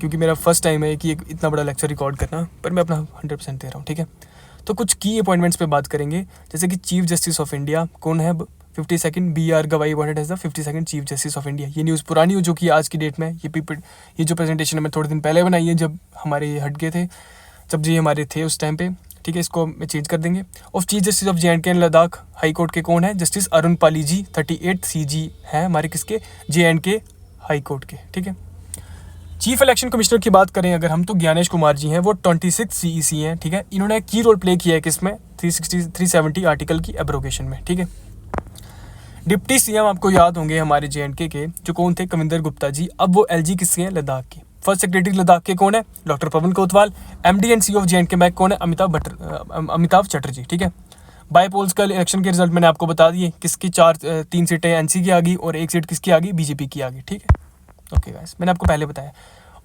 क्योंकि मेरा फर्स्ट टाइम है कि एक इतना बड़ा लेक्चर रिकॉर्ड करना, पर मैं अपना 100% दे रहा हूँ, ठीक है। तो कुछ की अपॉइंटमेंट्स पे बात करेंगे, जैसे कि चीफ जस्टिस ऑफ इंडिया कौन है, 52nd BR Gavai appointed as the 52nd chief justice of India. ये न्यूज़ पुरानी हो चुकी है आज की डेट में, ये जो प्रेजेंटेशन मैं थोड़े दिन पहले बनाई है जब हमारे हट गए थे, जब ये हमारे थे उस टाइम पे, ठीक है, इसको मैं चेंज कर देंगे। Of chief justice of JNK and Ladakh high court के कौन है, जस्टिस अरुण पाली जी, 38 CG हैं हमारे किसके, JNK हाई कोर्ट के, ठीक है। चीफ इलेक्शन कमिश्नर की बात करें अगर हम, तो ज्ञानेश कुमार जी हैं, वो 26 CEC हैं, ठीक है। इन्होंने की रोल प्ले किया है किसमें, 370 आर्टिकल की एब्रोगेशन में, ठीक है। डिप्टी CM आपको याद होंगे हमारे JNK के, जो कौन थे, कविंदर गुप्ता जी, अब वो LG किसके हैं, लद्दाख के। फर्स्ट सेक्रेटरी लद्दाख के कौन है, doctor Pawan Kotwal. MD and CEO of JNK bank कौन है, अमिताभ चटर्जी, ठीक है। बाई पोल्स का इलेक्शन के रिजल्ट मैंने आपको बता दिए, किसकी 3 सीटें NC की आ गई और 1 सीट किसकी आ गई, BJP की आ गई, ठीक है। ओके गाइस, मैंने आपको पहले बताया।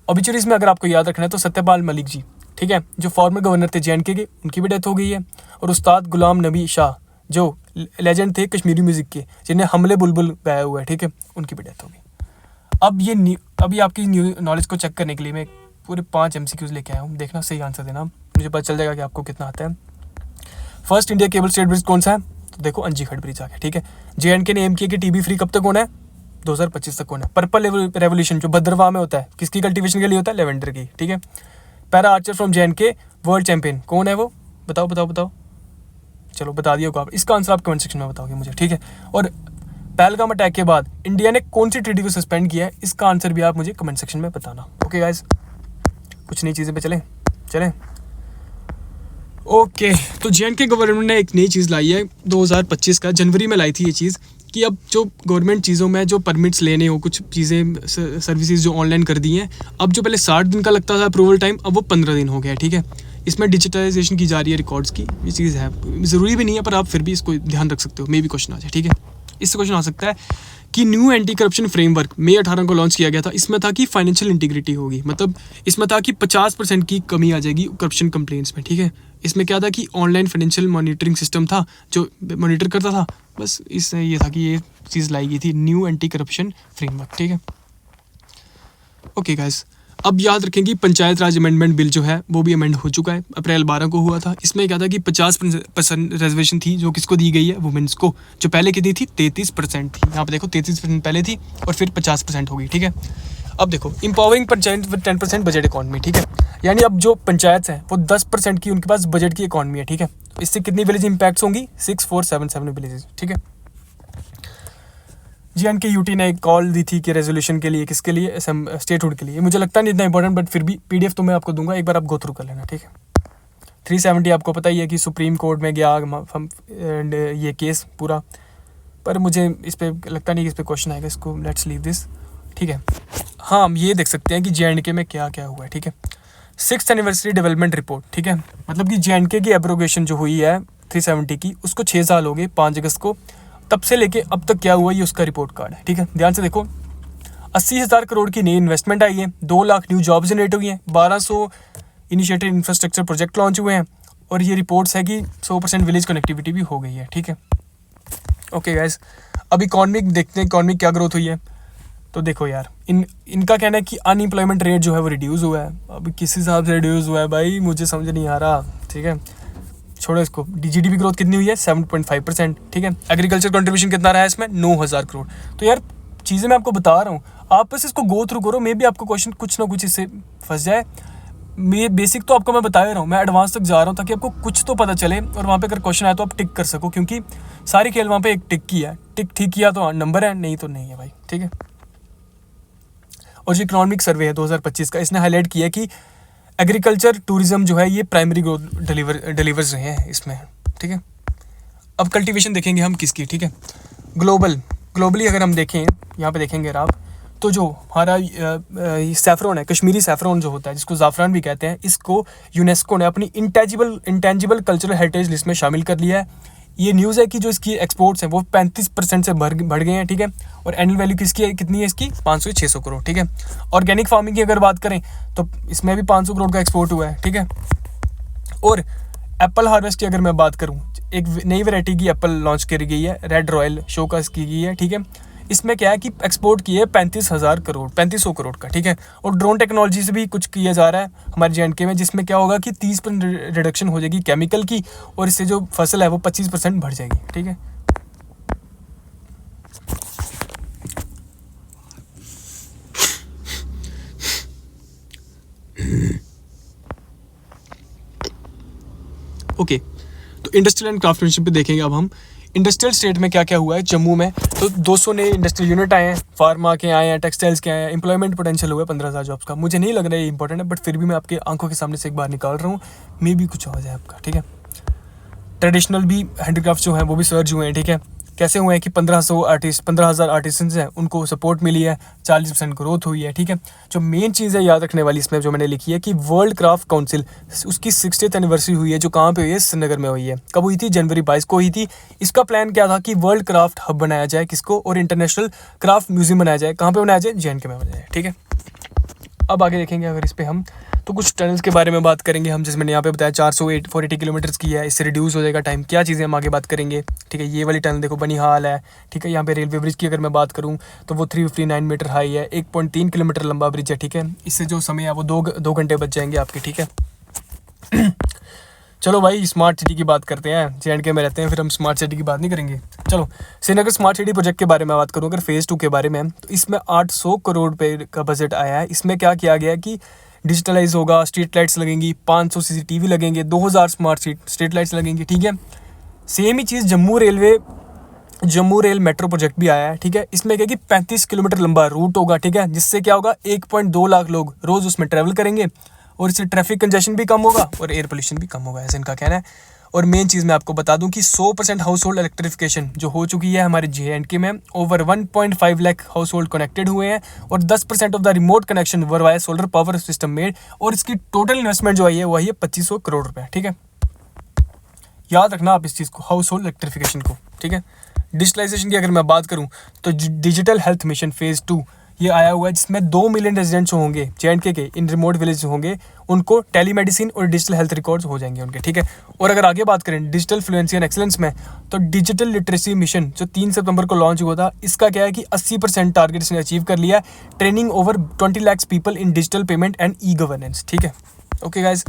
ऑबिचुरीज में अगर आपको याद रखना है तो सत्यपाल मलिक जी, ठीक है, जो फॉर्मर गवर्नर थे JNK के, उनकी भी डेथ हो गई है। और उस्ताद गुलाम नबी शाह जो लेजेंड थे कश्मीरी म्यूज़िक के, जिन्हें हमले बुलबुल गाया हुआ है, ठीक है, उनकी भी डेथ हो गई। अभी आपकी न्यू नॉलेज को चेक करने के लिए मैं पूरे 5 MCQs लेके आया हूँ, देखना सही आंसर देना, मुझे पता चल जाएगा कि आपको कितना आता है। First India cable stayed bridge कौन सा है, तो देखो अंजीखट ब्रिज आ गया, ठीक है। JNK ने एम किया कि TB फ्री कब तक होना है, 2025 तक होना है। पर्पल रेवोल्यूशन जो भद्रवाह में होता है, किसकी कल्टीवेशन के लिए होता है, लेवेंडर की, ठीक है। Para Archer from JNK world champion कौन है वो, बताओ। चलो बता दिया होगा आप, इसका आंसर आप कमेंट सेक्शन में बताओगे मुझे, ठीक है। और पहलगाम अटैक के बाद इंडिया ने कौन सी ट्रीटी को सस्पेंड किया है, इसका आंसर भी आप मुझे कमेंट सेक्शन में बताना। ओके गाइस, कुछ नई चीज़ें पे चलें। ओके, तो JNK गवर्नमेंट ने एक नई चीज़ लाई है 2025 का जनवरी में लाई थी ये चीज़, कि अब जो गवर्नमेंट चीज़ों में जो परमिट्स लेने हो, कुछ चीज़ें सर्विसेज जो ऑनलाइन कर दी हैं, अब जो पहले 60 दिन का लगता था अप्रूवल टाइम, अब वो 15 दिन हो गया, ठीक है। इसमें डिजिटलाइजेशन की जा रही है रिकॉर्ड्स की, ये चीज़ है, ज़रूरी भी नहीं है पर आप फिर भी इसको ध्यान रख सकते हो, मे भी क्वेश्चन आ जाए, ठीक है। इससे क्वेश्चन आ सकता है कि न्यू एंटी करप्शन फ्रेमवर्क मई 18 को लॉन्च किया गया था। इसमें था कि फाइनेंशियल इंटीग्रिटी होगी, मतलब इसमें था कि 50% की कमी आ जाएगी करप्शन कंप्लेंट्स में, ठीक है। इसमें क्या था कि ऑनलाइन फाइनेंशियल मॉनिटरिंग सिस्टम था जो मॉनिटर करता था, बस इससे ये था कि ये चीज़ लाई गई थी, न्यू एंटी करप्शन फ्रेमवर्क, ठीक है। ओके गाइस, अब याद रखेंगे पंचायत राज अमेंडमेंट बिल जो है वो भी अमेंड हो चुका है, अप्रैल 12 को हुआ था। इसमें क्या था कि 50% रिजर्वेशन थी जो किसको दी गई है, वुमेन्स को, जो पहले कितनी थी, 33% थी। यहाँ पे देखो 33% पहले थी और फिर 50% हो गई, ठीक है। अब देखो empowering panchayat with 10% budget economy, ठीक है, यानी अब जो पंचायत हैं वो 10% की उनके पास बजट की इकॉनमी है, ठीक है। इससे कितनी विलेज इम्पैक्ट्स होंगी, 6477 विलेजेस, ठीक है। JNK UT ने एक कॉल दी थी कि रेजोल्यूशन के लिए, किसके लिए, स्टेटहुड के लिए। मुझे लगता नहीं इतना इंपॉर्टेंट, बट फिर भी PDF तो मैं आपको दूंगा, एक बार आप गो थ्रू कर लेना, ठीक है। 370 आपको पता ही है कि सुप्रीम कोर्ट में गया हम ये केस पूरा, पर मुझे इस पर लगता नहीं कि इस पर क्वेश्चन आएगा, इसको लेट्स लीव दिस, ठीक है। हाँ, हम ये देख सकते हैं कि JNK में क्या क्या हुआ है, ठीक है। 6th एनिवर्सरी डेवलपमेंट रिपोर्ट, ठीक है, मतलब कि JNK की एब्रोगेशन जो हुई है 370 की, उसको 6 साल हो गए 5 अगस्त को, तब से लेके अब तक क्या हुआ ये उसका रिपोर्ट कार्ड है, ठीक है। ध्यान से देखो, 80,000 करोड़ की नई इन्वेस्टमेंट आई है, 2 लाख न्यू जॉब जनरेट हुई हैं, 1200 इनिशिएटेड इंफ्रास्ट्रक्चर प्रोजेक्ट लॉन्च हुए हैं, और ये रिपोर्ट्स है कि 100% विलेज कनेक्टिविटी भी हो गई है, ठीक है। ओके गाइस, अब इकॉनमिक देखते हैं, इकॉनमिक क्या ग्रोथ हुई है। तो देखो यार, इनका कहना है कि अनएम्प्लॉयमेंट रेट जो है वो रिड्यूस हुआ है। अब किस हिसाब से रिड्यूस हुआ है भाई, मुझे समझ नहीं आ रहा, ठीक है, छोड़ो इसको। GDP ग्रोथ कितनी हुई है 7.5%, ठीक है। एग्रीकल्चर कंट्रीब्यूशन कितना रहा है इसमें 9,000 करोड़। तो यार चीज़ें मैं आपको बता रहा हूँ, आप बस इसको गो थ्रू करो, मे भी आपको क्वेश्चन कुछ ना कुछ इससे फंस जाए। बेसिक तो आपको मैं बता रहा हूँ, मैं एडवांस तक जा रहा हूँ ताकि आपको कुछ तो पता चले, और वहाँ पे अगर क्वेश्चन आए तो आप टिक कर सको, क्योंकि सारी खेल वहाँ पे एक टिक की है। टिक ठीक किया तो नंबर है, नहीं तो नहीं है भाई, ठीक है। और जो इकोनॉमिक सर्वे है 2025 का, इसने हाईलाइट किया कि एग्रीकल्चर टूरिज्म जो है ये प्राइमरी ग्रोथ डिलीवर्स रहे हैं इसमें, ठीक है। अब कल्टीवेशन देखेंगे हम किसकी, ठीक है। ग्लोबली अगर हम देखें, यहाँ पे देखेंगे अगर आप, तो जो हमारा सैफरॉन है, कश्मीरी सैफरॉन जो होता है, जिसको ज़ाफ़रान भी कहते हैं, इसको यूनेस्को ने अपनी इंटेंजिबल कल्चरल हेरिटेज लिस्ट में शामिल कर लिया है। ये न्यूज़ है कि जो इसकी एक्सपोर्ट्स हैं वो 35% से बढ़ गए हैं, ठीक है। और एनुअल वैल्यू किसकी कितनी है इसकी 500 से 600 करोड़, ठीक है। ऑर्गेनिक फार्मिंग की अगर बात करें तो इसमें भी 500 करोड़ का एक्सपोर्ट हुआ है, ठीक है। और एप्पल हार्वेस्ट की अगर मैं बात करूँ, एक नई वैरायटी की एप्पल लॉन्च करी गई है, रेड रॉयल शोकास की गई है, ठीक है। इसमें क्या है कि एक्सपोर्ट किए 3500 करोड़ का, ठीक है। और ड्रोन टेक्नोलॉजी से भी कुछ किया जा रहा है हमारे JNK में, जिसमें क्या होगा कि 30% रिडक्शन हो जाएगी केमिकल की, और इससे जो फसल है वो 25% बढ़ जाएगी, ठीक है। ओके, तो इंडस्ट्रियल एंड क्राफ्टमैनशिप पे देखेंगे अब हम। इंडस्ट्रियल स्टेट में क्या क्या हुआ है जम्मू में, तो 200 नए इंडस्ट्रियल यूनिट आए हैं, फार्मा के आए हैं, टेक्सटाइल्स के आए हैं, एम्प्लॉयमेंट पोटेंशियल हुआ है 15,000 जॉब्स का। मुझे नहीं लग रहा है ये इंपॉर्टेंट है, बट फिर भी मैं आपके आंखों के सामने से एक बार निकाल रहा हूँ, मे भी कुछ हो जाए आपका, ठीक है। ट्रेडिशनल भी हैंडीक्राफ्ट जो हैं वो भी सर्च हुए हैं, ठीक है। कैसे हुए हैं कि 15,000 आर्टिसंस हैं, उनको सपोर्ट मिली है, 40% ग्रोथ हुई है, ठीक है। जो मेन चीज़ है याद रखने वाली इसमें जो मैंने लिखी है कि वर्ल्ड क्राफ्ट काउंसिल, उसकी 60th एनिवर्सरी हुई है, जो कहाँ पे हुई है, श्रीनगर में हुई है। कब हुई थी? जनवरी 22 को हुई थी। इसका प्लान क्या था कि वर्ल्ड क्राफ्ट हब बनाया जाए, किसको, और इंटरनेशनल क्राफ्ट म्यूजियम बनाया जाए। कहाँ पर बनाया जाए? JNK में बनाया जाए, ठीक है। अब आगे देखेंगे अगर इस पर हम, तो कुछ टनल्स के बारे में बात करेंगे हम, जैसे मैंने यहाँ पे बताया 480 किलोमीटर्स की है, इससे रिड्यूस हो जाएगा टाइम। क्या चीज़ें हम आगे बात करेंगे, ठीक है। ये वाली टनल देखो बनिहाल है, ठीक है। यहाँ पे रेलवे ब्रिज की अगर मैं बात करूँ तो वो 359 मीटर हाई है, 1.3 किलोमीटर लंबा ब्रिज है, ठीक है। इससे जो समय है वो 2 घंटे बच जाएंगे आपके, ठीक है। चलो भाई स्मार्ट सिटी की बात करते हैं, JNK में रहते हैं, फिर हम स्मार्ट सिटी की बात नहीं करेंगे। चलो, श्रीनगर स्मार्ट सिटी प्रोजेक्ट के बारे में बात करूँ अगर फेज़ 2 के बारे में, तो इसमें 800 करोड़ रुपये का बजट आया है। इसमें क्या किया गया है कि डिजिटलाइज होगा, स्ट्रीट लाइट्स लगेंगी, 500 CCTV लगेंगे, 2000 स्मार्ट स्ट्रीट लाइट्स लगेंगी, ठीक है। सेम ही चीज़ जम्मू रेल मेट्रो प्रोजेक्ट भी आया है, ठीक है। इसमें क्या कि 35 किलोमीटर लंबा रूट होगा, ठीक है, जिससे क्या होगा 1.2 लाख लोग रोज़ उसमें ट्रैवल करेंगे, और इससे ट्रैफिक कंजेशन भी कम होगा और एयर पोल्यूशन भी कम होगा, ऐसा इनका कहना है। और मेन चीज़ मैं आपको बता दूं कि 100% हाउस होल्ड इलेक्ट्रिफिकेशन जो हो चुकी है हमारे JNK में, over 1.5 lakh house hold connected हुए हैं, और 10% of the remote connection were via solar power system made, और इसकी टोटल इन्वेस्टमेंट जो आई है वो आई है 2500 करोड़ रुपये, ठीक है। याद रखना आप इस चीज़ को, हाउस होल्ड इलेक्ट्रिफिकेशन को, ठीक है। डिजिटलाइजेशन की अगर मैं बात करूँ तो डिजिटल हेल्थ मिशन फेज़ 2 ये आया हुआ है, जिसमें 2 मिलियन रेजिडेंट्स होंगे JNK के, इन रिमोट विलेज होंगे, उनको टेलीमेडिसिन और डिजिटल हेल्थ रिकॉर्ड्स हो जाएंगे उनके, ठीक है। और अगर आगे बात करें डिजिटल फ्लुएंसी एंड एक्सेलेंस में, तो डिजिटल लिटरेसी मिशन जो 3 सितंबर को लॉन्च हुआ था, इसका क्या है कि 80% टारगेट इसने अचीव कर लिया है। Training over 20 lakh people in digital payment and e-governance, ठीक है। ओके गाइज,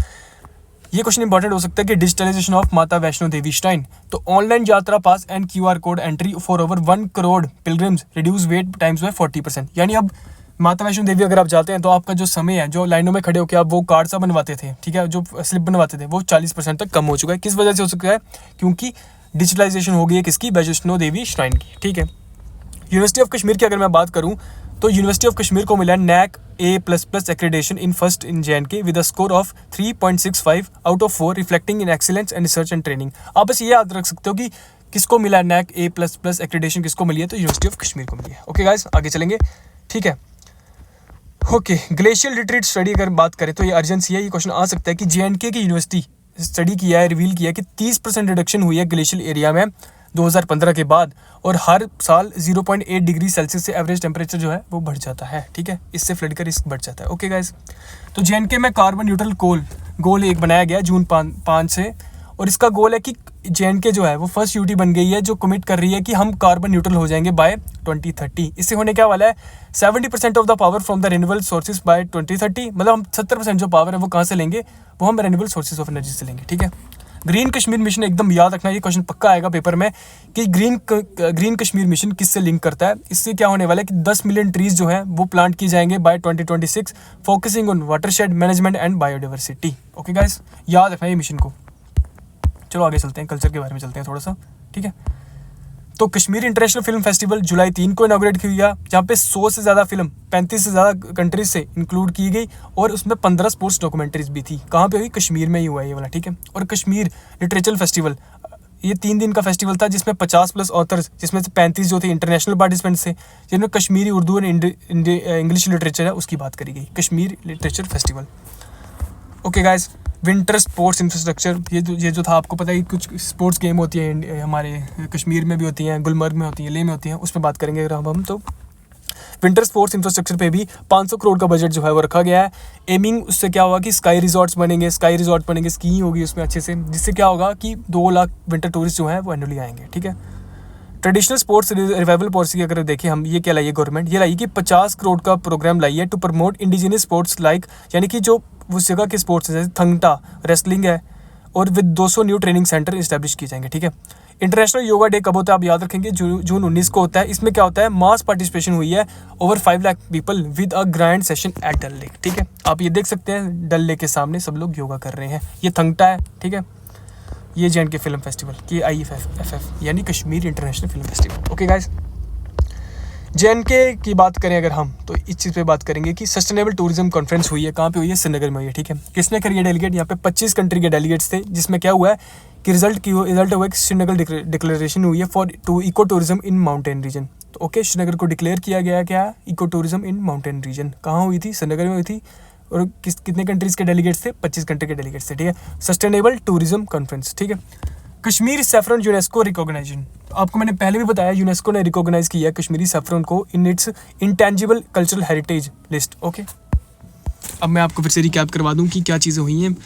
ये क्वेश्चन इंपॉर्टेंट हो सकता है कि digitalisation of Mata Vaishno Devi shrine, तो online yatra pass and QR code entry for over 1 crore pilgrims reduce wait times by 40%। यानी अब माता वैष्णो देवी अगर आप जाते हैं तो आपका जो समय है, जो लाइनों में खड़े होकर आप वो कार्ड सा बनवाते थे, ठीक है, जो स्लिप बनवाते थे, वो 40% तक कम हो चुका है। किस वजह से हो सकता है? क्योंकि डिजिटलाइजेशन हो गई है किसकी? वैष्णो देवी श्राइन की, ठीक है। यूनिवर्सिटी ऑफ कश्मीर की अगर मैं बात करूँ तो यूनिवर्सिटी ऑफ कश्मीर को मिला NAC A++ accreditation in first in JNK with a score of 3.65 out of 4 reflecting in excellence and research and training. आप बस ये याद रख सकते हो कि किसको मिला है NAC A++ एक्रेडिटेशन, किसको मिली है, तो यूनिवर्सिटी ऑफ कश्मीर को मिली है। ओके गाइस, आगे चलेंगे। ठीक है, ओके, ग्लेशियल रिट्रीट स्टडी अगर बात करें तो ये अर्जेंसी है, ये क्वेश्चन आ सकता है कि JNK की यूनिवर्सिटी स्टडी किया है, रिवील किया है कि 30% रिडक्शन हुई है ग्लेशियल एरिया में 2015 के बाद, और हर साल 0.8 डिग्री सेल्सियस से एवरेज टेम्परेचर जो है वो बढ़ जाता है। ठीक है, इससे फ्लड का रिस्क बढ़ जाता है। ओके गाइस, तो JNK में कार्बन न्यूट्रल गोल एक बनाया गया जून 5 से, और इसका गोल है कि JNK जो है वो फर्स्ट UT बन गई है जो कमिट कर रही है कि हम कार्बन न्यूट्रल हो जाएंगे बाय 2030। इससे होने क्या वाला है, 70% of the power from the renewable sources by 2030, मतलब हम 70% जो पावर है वो कहाँ से लेंगे, वो हम रिन्यूएबल सोर्सेज ऑफ एनर्जी से लेंगे। ठीक है, ग्रीन कश्मीर मिशन एकदम याद रखना, ये क्वेश्चन पक्का आएगा पेपर में कि ग्रीन कश्मीर मिशन किससे लिंक करता है। इससे क्या होने वाला है कि 10 मिलियन ट्रीज जो हैं वो प्लांट की जाएंगे by 2026, focusing on watershed management and biodiversity. Okay guys, याद रखना ये मिशन को। चलो आगे चलते हैं, कल्चर के बारे में चलते हैं थोड़ा सा। ठीक है, तो कश्मीर इंटरनेशनल फिल्म फेस्टिवल जुलाई 3 को इनॉग्रेट किया, जहाँ पे 100 से ज़्यादा फिल्म 35 से ज़्यादा कंट्रीज से इंक्लूड की गई, और उसमें 15 स्पोर्ट्स डॉक्यूमेंट्रीज भी थी। कहाँ पे हुई, कश्मीर में ही हुआ ये वाला। ठीक है, और कश्मीर लिटरेचर फेस्टिवल, ये 3 दिन का फेस्टिवल था जिसमें 50+ ऑथर्स, जिसमें से 35 जो थे इंटरनेशनल पार्टिसिपेंट्स थे, जिनमें कश्मीरी उर्दू और इंग्लिश लिटरेचर है उसकी बात करी गई, Kashmir literature festival. Okay guys, winter sports infrastructure, ये जो था आपको पता है कि कुछ स्पोर्ट्स गेम होती हैं हमारे कश्मीर में भी होती हैं, गुलमर्ग में होती हैं, लेह में होती हैं, उस पर बात करेंगे अगर हम तो विंटर स्पोर्ट्स इंफ्रास्ट्रक्चर पे भी 500 करोड़ का बजट जो है वो रखा गया है। एमिंग उससे क्या होगा कि स्काई रिजॉर्ट्स बनेंगे, स्कीइंग होगी उसमें अच्छे से, जिससे क्या होगा कि 2 लाख विंटर टूरिस्ट जो हैं वो एनुअली आएंगे। ठीक है, ट्रेडिशनल स्पोर्ट्स रिवाइवल पॉलिसी अगर देखें हम, ये क्या लाई है गवर्नमेंट, ये लाई कि 50 करोड़ का प्रोग्राम लाई है to promote indigenous sports like, यानी कि जो उस जगह के स्पोर्ट्स जैसे थंगटा रेसलिंग है, और with 200 new training centre establish किए जाएंगे। ठीक है, इंटरनेशनल योगा डे कब होता है आप याद रखेंगे, जून 19 को होता है। इसमें क्या होता है, मास पार्टिसिपेशन हुई है, over 5 lakh people with a grand session at Dal lake. ठीक है, आप ये देख सकते हैं डल लेक के सामने सब लोग योगा कर रहे हैं, ये थंगटा है। ठीक है, ये JNK फिल्म फेस्टिवल की IFF यानी Kashmir international film festival. Okay guys, JNK की बात करें अगर हम, तो इस चीज़ पे बात करेंगे कि सस्टेनेबल टूरिज्म कॉन्फ्रेंस हुई है, कहाँ पे हुई है, श्रीनगर में हुई है। ठीक है, किसने करी है डेलीगेट, यहाँ पे 25 कंट्री के डेलीगेट्स थे, जिसमें क्या हुआ है कि रिजल्ट हुआ है कि श्रीनगर डिक्लेरेशन हुई है for eco tourism in mountain region. तो ओके, श्रीनगर को डिक्लेयर किया गया क्या, eco tourism in mountain region. कहाँ हुई थी, श्रीनगर में हुई थी, और कितने कंट्रीज़ के डेलीगेट्स थे, 25 कंट्री के डेलीगेट्स थे। ठीक है, सस्टेनेबल टूरिज्म कॉन्फ्रेंस। ठीक है, कश्मीर सैफरन यूनेस्को रिकॉग्नाइजेशन, आपको मैंने पहले भी बताया यूनेस्को ने रिकॉग्नाइज किया है कश्मीरी सैफरन को in its intangible cultural heritage list. Okay, अब मैं आपको फिर से रिकैप करवा दूं कि क्या चीज़ें हुई हैं।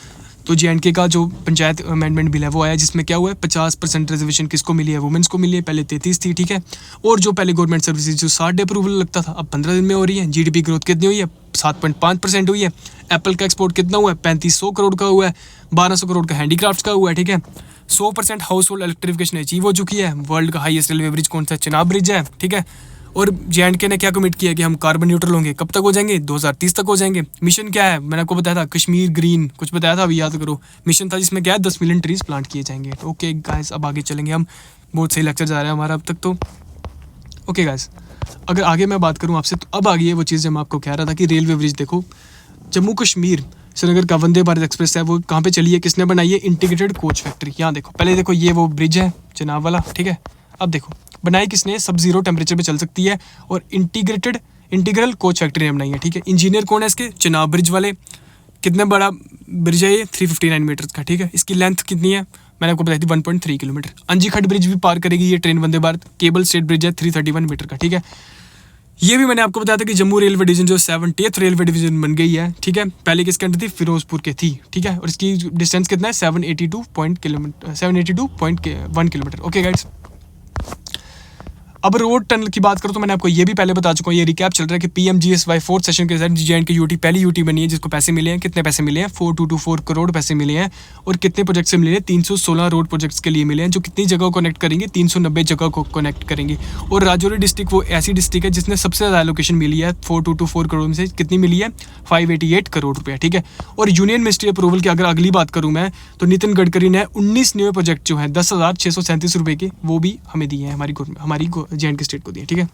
तो JNK का जो पंचायत अमेंडमेंट बिल है वो आया, जिसमें क्या हुआ है 50% रिजर्वेशन किसको मिली है, वुमेंस को मिली है, पहले 33 थी। ठीक है, और जो पहले गवर्नमेंट सर्विसेज जो 60 डे अप्रूवल लगता था, अब 15 दिन में हो रही है। GDP ग्रोथ कितनी हुई है, 7.5% हुई है। एप्पल का एक्सपोर्ट कितना हुआ है, 3500 करोड़ का हुआ है। 1200 करोड़ का हैंडीक्राफ्ट का हुआ है। ठीक है, 100% हाउस होल्ड इलेक्ट्रिफिकेशन अचीव हो चुकी है। वर्ल्ड का हाईएस्ट रेलवे ब्रिज कौन सा, चेनाब ब्रिज है। ठीक है, और JNK ने क्या कमिट किया कि हम कार्बन न्यूट्रल होंगे, कब तक हो जाएंगे, 2030 तक हो जाएंगे। मिशन क्या है, मैंने आपको बताया था कश्मीर ग्रीन, कुछ बताया था अभी याद करो, मिशन था जिसमें क्या है 10 मिलियन ट्रीज प्लांट किए जाएंगे। ओके गाइस, अब आगे चलेंगे हम, बहुत सही लेक्चर जा रहा है हमारा अब तक तो। ओके गाइस, अगर आगे मैं बात करूँ आपसे, तो अब आ गई है वो चीज़ जो मैं आपको कह रहा था कि रेलवे ब्रिज देखो, जम्मू कश्मीर श्रीनगर का वंदे भारत एक्सप्रेस है वो कहाँ पे चली है, किसने बनाई है, इंटीग्रेटेड कोच फैक्ट्री। यहाँ देखो, पहले देखो ये वो ब्रिज है चेनाब वाला। ठीक है, अब देखो बनाई किसने, सब जीरो टेम्परेचर पे चल सकती है, और इंटीग्रल कोच फैक्ट्री ने बनाई है। ठीक है, इंजीनियर कौन है इसके, चेनाब ब्रिज वाले। कितना बड़ा ब्रिज है ये, 359 मीटर का। ठीक है, इसकी लेंथ कितनी है, मैंने आपको बताई थी 1.3 किलोमीटर। अंजीखट ब्रिज भी पार करेगी ये train Vande Bharat. Cable stayed bridge है 331 मीटर का। ठीक है, ये भी मैंने आपको बताया था कि जम्मू रेलवे डिवीजन जो 70th रेलवे डिवीजन बन गई है। ठीक है, पहले किसके अंडर थी, फिरोजपुर के थी। ठीक है, और इसकी डिस्टेंस कितना है, 782.1 किलोमीटर। ओके गाइड्स, अब रोड टनल की बात करूँ तो मैंने आपको ये भी पहले बता चुका हूँ, ये रिकैप चल रहा है कि PMGSY 4th सेशन के तहत JNK UT पहली UT बनी है जिसको पैसे मिले हैं। कितने पैसे मिले हैं, 4224 करोड़ पैसे मिले हैं। और कितने प्रोजेक्ट से मिले हैं, 316 रोड प्रोजेक्ट्स के लिए मिले हैं, जो कितनी जगह को कनेक्ट करेंगे, 390 जगह को कनेक्ट करेंगे। और राजौरी डिस्ट्रिक्ट वो ऐसी डिस्ट्रिक्ट है जिसने सबसे ज़्यादा एलोकेशन मिली है, 4224 करोड़ में से कितनी मिली है, 588 करोड़ रुपये। ठीक है, और यूनियन मिनिस्ट्री अप्रूवल की अगर अगली बात करूँ मैं, तो नितिन गडकरी ने 19 न्यू प्रोजेक्ट जो हैं 10,637 रुपये के, वो भी हमें दिए हैं हमारी जे.एंड.के स्टेट को दिए, ठीक है।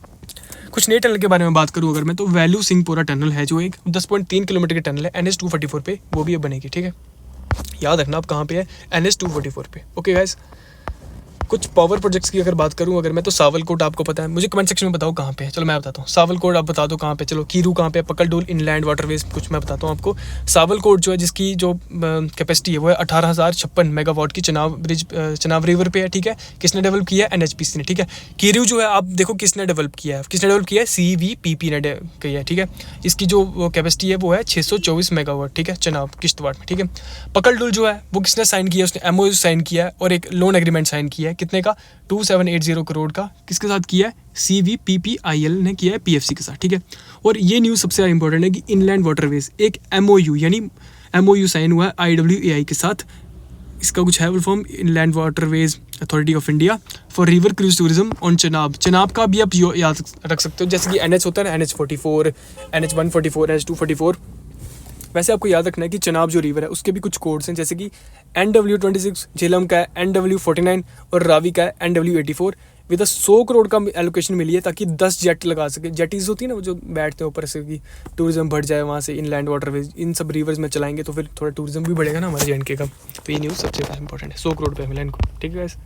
कुछ नए टनल के बारे में बात करूँ अगर मैं, तो वैल्यू सिंहपुरा टनल है जो एक 10.3 किलोमीटर की टनल है NH 244 पे, वो भी अब बनेगी, ठीक है। याद रखना आप कहाँ पे है, NH 244 पे। ओके गाइस, कुछ पावर प्रोजेक्ट्स की अगर बात करूं अगर मैं, तो सावलकोट आपको पता है, मुझे कमेंट सेक्शन में बताओ कहाँ पे है, चलो मैं बताता हूँ। सावलकोट आप बता दो कहाँ पे, चलो कीरू कहाँ पे है, पकलडोल, इनलैंड वाटरवेज, कुछ मैं बताता हूँ आपको। सावलकोट जो है जिसकी जो कैपेसिटी है वो है 18,056 मेगावाट की, चनाब रिवर पे है, ठीक है। किसने डेवलप किया है, NHPC ने, ठीक है। कीरू जो है आप देखो किसने डेवलप किया है, CVPP ने किया है, ठीक है। इसकी जो कैपेसिटी है वो है 624 मेगावाट, ठीक है, चनाब किश्तवाड़ में, ठीक है। पकलडोल जो है वो किसने साइन किया, उसने MOU साइन किया है और एक लोन एग्रीमेंट साइन किया है, कितने का, 2780 करोड़ का, किसके साथ किया है, CVPPIL ने किया है PFC के साथ, ठीक है। और ये न्यूज़ सबसे ज़्यादा इंपॉर्टेंट है कि इनलैंड वाटरवेज एक MOU यानी MOU साइन हुआ है IWAI के साथ। इसका कुछ है full form, inland waterways authority of India for river cruise tourism on Chenab. Chenab का भी आप याद रख सकते हो, जैसे कि NH होता है ना, NH44, NH 144, NH 244, वैसे आपको याद रखना है कि चनाब जो रिवर है उसके भी कुछ कोड्स हैं, जैसे कि NW26 झेलम का है, NW49 और रावी का है NW84 विद 100 करोड़ का एलोकेशन मिली है ताकि 10 जेट लगा सके। जेटीज होती है ना वो जो बैठते हैं ऊपर से, कि टूरिज्म बढ़ जाए वहाँ से, इनलैंड वाटरवेज इन सब रिवर्स में चलाएंगे तो फिर थोड़ा टूरिज्म भी बढ़ेगा ना हमारे जे.एंड.के का। तो ये न्यूज़ सबसे ज़्यादा इंपॉर्टेंट है, 100 करोड़ पे मिला इनको, ठीक है गाइस।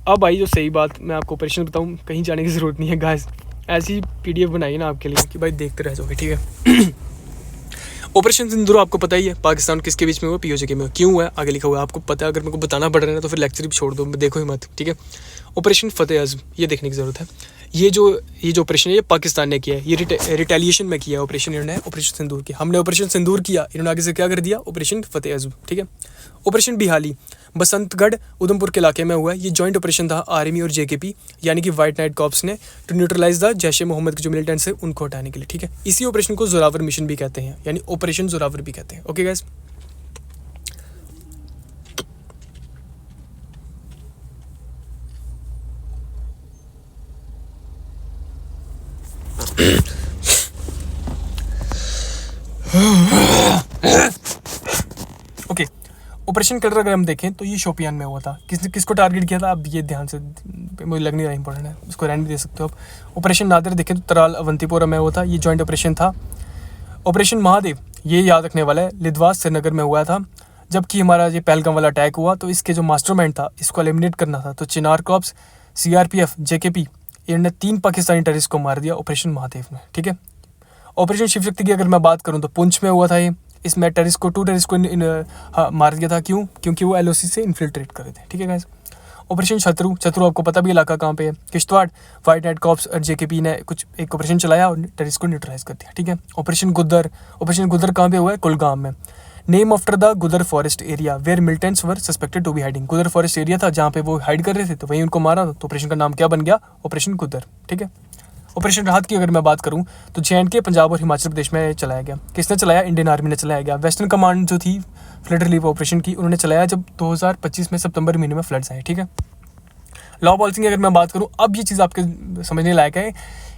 अब आई जो सही बात, मैं आपको ऑपरेशन बताऊँ, कहीं जाने की ज़रूरत नहीं है गाइस, ऐसी PDF बनाई ना आपके लिए कि भाई देखते रह जाओगे, ठीक है। ऑपरेशन सिंदूर आपको पता ही है, पाकिस्तान किसके बीच में हुआ, POJ के में, क्यों हुआ है आगे लिखा हुआ है, आपको पता है। अगर मेरे को बताना पड़ रहा है ना तो फिर लेक्चर भी छोड़ दो, देखो ही मत, ठीक है। ऑपरेशन फतेह अज़म, ये देखने की ज़रूरत है। ये जो ऑपरेशन है ये पाकिस्तान ने किया है, ये रिटेलिएशन में किया है ऑपरेशन, इन्होंने ऑपरेशन सिंदूर किया, हमने ऑपरेशन सिंदूर किया, इन्होंने आगे से क्या कर दिया, ऑपरेशन फतेह अज़म, ठीक है। ऑपरेशन बिहाली बसंतगढ़ उधमपुर के इलाके में हुआ है, ये जॉइंट ऑपरेशन था आर्मी और JKP यानी कि वाइट नाइट कॉप्स ने, टू न्यूट्रलाइज द जैश ए मोहम्मद के जो मिलिटेंट्स है उनको हटाने के लिए, ठीक है। इसी ऑपरेशन को जोरावर मिशन भी कहते हैं, यानी ऑपरेशन जोरावर भी कहते हैं। Okay guys, okay. Operation colour अगर हम देखें तो ये शोपियान में हुआ था, किसको टारगेट किया था, अब ये ध्यान से, मुझे लग नहीं रहा इंपॉर्टेंट है, इसको रैंड भी दे सकते हो आप। ऑपरेशन नादिर देखें तो तराल अवंतीपोरा में हुआ था, ये जॉइंट ऑपरेशन था। ऑपरेशन महादेव ये याद रखने वाला है, लिद्वास श्रीनगर में हुआ था। जबकि हमारा ये पहलगाम वाला अटैक हुआ तो इसके जो मास्टरमाइंड था इसको एलिमिनेट करना था, तो चिनार कॉर्प्स, CRPF, JKP इन्होंने 3 पाकिस्तानी टेररिस्ट को मार दिया ऑपरेशन महादेव में, ठीक है। ऑपरेशन शिव शक्ति की अगर मैं बात करूं तो पुंछ में हुआ था ये, इसमें 2 टेररिस्ट को मार दिया था, क्यों, क्योंकि वो LOC से इन्फिल्ट्रेट कर रहे थे, ठीक है गाइस। ऑपरेशन छतरू आपको पता भी इलाका कहाँ पे है, किश्तवाड़, वाइट नाइट कॉप्स और JKP ने कुछ एक ऑपरेशन चलाया और टेररिस्ट को न्यूट्रलाइज कर दिया, ठीक है। ऑपरेशन गुदर कहाँ पे हुआ है, कुलगाम में। Name after the Gudar forest area where militants were suspected to be hiding, Gudar forest area था जहाँ पे वो हाइड कर रहे थे तो वहीं उनको मारा, तो ऑपरेशन का नाम क्या बन गया, ऑपरेशन गुदर, ठीक है। ऑपरेशन राहत की अगर मैं बात करूं तो जे.एंड.के, पंजाब और हिमाचल प्रदेश में चलाया गया। किसने चलाया, इंडियन आर्मी ने चलाया गया। वेस्टर्न कमांड जो थी फ्लड रिलीफ ऑपरेशन की, उन्होंने चलाया जब 2025 में सितंबर महीने में फ्लड्स आए, ठीक है। लॉ पॉलिसी की अगर मैं बात करूं, अब ये चीज़ आपके समझने लायक है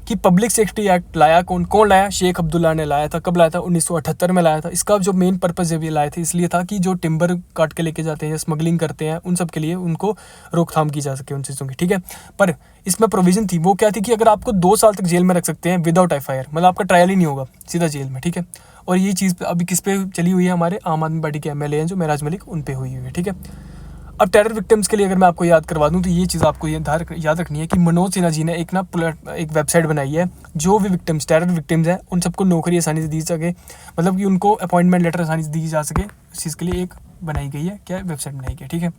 कि पब्लिक सेफ्टी एक्ट लाया कौन लाया, शेख अब्दुल्ला ने लाया था। कब लाया था, 1978 में लाया था। इसका जो मेन पर्पज़ ये लाए थे इसलिए था कि जो टिम्बर काट के लेके जाते हैं या स्मगलिंग करते हैं उन सब के लिए उनको रोकथाम की जा सके उन चीज़ों की, ठीक है। पर इसमें प्रोविजन थी, वो क्या थी कि अगर आपको 2 साल तक जेल में रख सकते हैं विदाउट FIR, मतलब आपका ट्रायल ही नहीं होगा, सीधा जेल में, ठीक है। और ये चीज़ अभी किस पे चली हुई है, हमारे आम आदमी पार्टी के MLA हैं जो मेराज मलिक, उन पे हुई है, ठीक है। अब टेरर विक्टिम्स के लिए अगर मैं आपको याद करवा दूं तो ये चीज़ आपको याद रखनी है कि मनोज सिन्हा जी ने एक वेबसाइट बनाई है, जो भी विक्टिम्स टेरर विक्टिम्स हैं उन सबको नौकरी आसानी से दी सके, मतलब कि उनको अपॉइंटमेंट लेटर आसानी से दी जा सके, इस चीज़ के लिए एक बनाई गई है, क्या वेबसाइट बनाई गई है, ठीक है।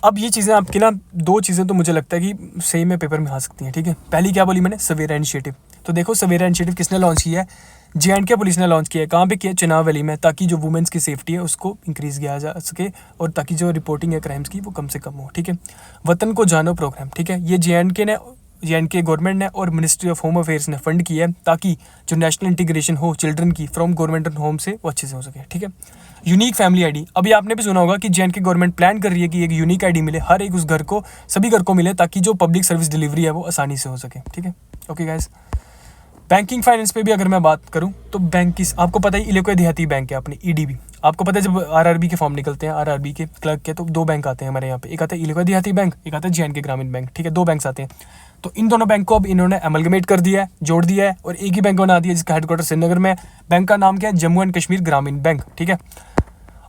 अब ये चीज़ें आपकी ना 2 चीज़ें तो मुझे लगता है कि सही में पेपर में आ सकती हैं, ठीक है। पहली क्या बोली मैंने, सवेरा इनिशिएटिव। तो देखो सवेरा इनिशिएटिव किसने लॉन्च किया है, जे.एंड.के पुलिस ने लॉन्च किया है। कहाँ पे किया, चुनाव वैली में, ताकि जो वुमेंस की सेफ्टी है उसको इंक्रीज़ किया जा सके और ताकि जो रिपोर्टिंग है क्राइम्स की वो कम से कम हो, ठीक है। वतन को जानो प्रोग्राम, ठीक है, ये जे.एंड.के गवर्नमेंट ने और मिनिस्ट्री ऑफ होम अफेयर्स ने फंड किया है ताकि जो नेशनल इंटीग्रेशन हो चिल्ड्रन की फ्रॉम गवर्नमेंट होम से वो अच्छे से हो सके, ठीक है। यूनिक फैमिली आईडी, अभी आपने भी सुना होगा कि जे.एंड.के गवर्नमेंट प्लान कर रही है कि एक यूनिक आईडी मिले हर एक उस घर को, सभी घर को मिले, ताकि जो पब्लिक सर्विस डिलीवरी है वो आसानी से हो सके, ठीक है। ओके गाइस, बैंकिंग फाइनेंस पे भी अगर मैं बात करूं तो बैंक की आपको पता ही इलाका देहाती बैंक है अपनी ईडीबी। आपको पता है जब आरआरबी के फॉर्म निकलते हैं आरआरबी के क्लर्क के, तो दो बैंक आते हैं हमारे यहाँ पे, एक आता है इलाका देहाती बैंक, एक आता है जेएंडके ग्रामीण बैंक। ठीक है, दो बैंक्स आते हैं। तो इन दोनों बैंक को अब इन्होंने एमलगमेट कर दिया है, जोड़ दिया है और एक ही बैंक बना दिया जिसका हेडक्वार्टर श्रीनगर में है। बैंक का नाम क्या है? जम्मू एंड कश्मीर ग्रामीण बैंक। ठीक है,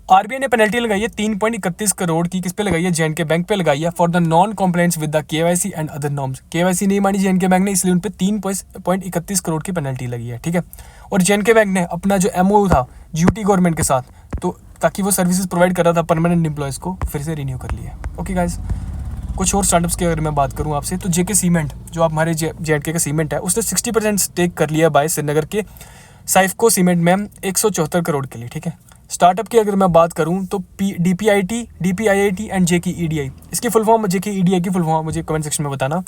आरबीआई ने पेनल्टी लगाई है 3.31 करोड़ की। किस पे लगाई है? जेएंडके बैंक पे लगाई है, for the non compliance with the KYC and other norms. KYC नहीं मानी जेएंडके बैंक ने, इसलिए उन पे 3.31 करोड़ की पेनल्टी लगी है। ठीक है, और जेएंडके बैंक ने अपना जो एमओयू था यूटी गवर्नमेंट के साथ, तो ताकि वो सर्विसेज प्रोवाइड कर रहा था परमानेंट एम्प्लॉयज़ को, फिर से रिन्यू कर लिया। ओके गाइस, कुछ और स्टार्टअप्स की अगर मैं बात करूँ आपसे, तो जेके सीमेंट जो आप हमारे जेएंडके का सीमेंट है, उसने 60% स्टेक कर लिया बाय श्रीनगर के साइफको सीमेंट में 174 करोड़ के लिए। ठीक है, स्टार्टअप की अगर मैं बात करूं तो डीपीआईटी, डीपीआईआईटी एंड जेकेईडीआई, इसकी फुल फॉर्म, जेकेईडीआई की फुल फॉर्म मुझे कमेंट सेक्शन में बताना।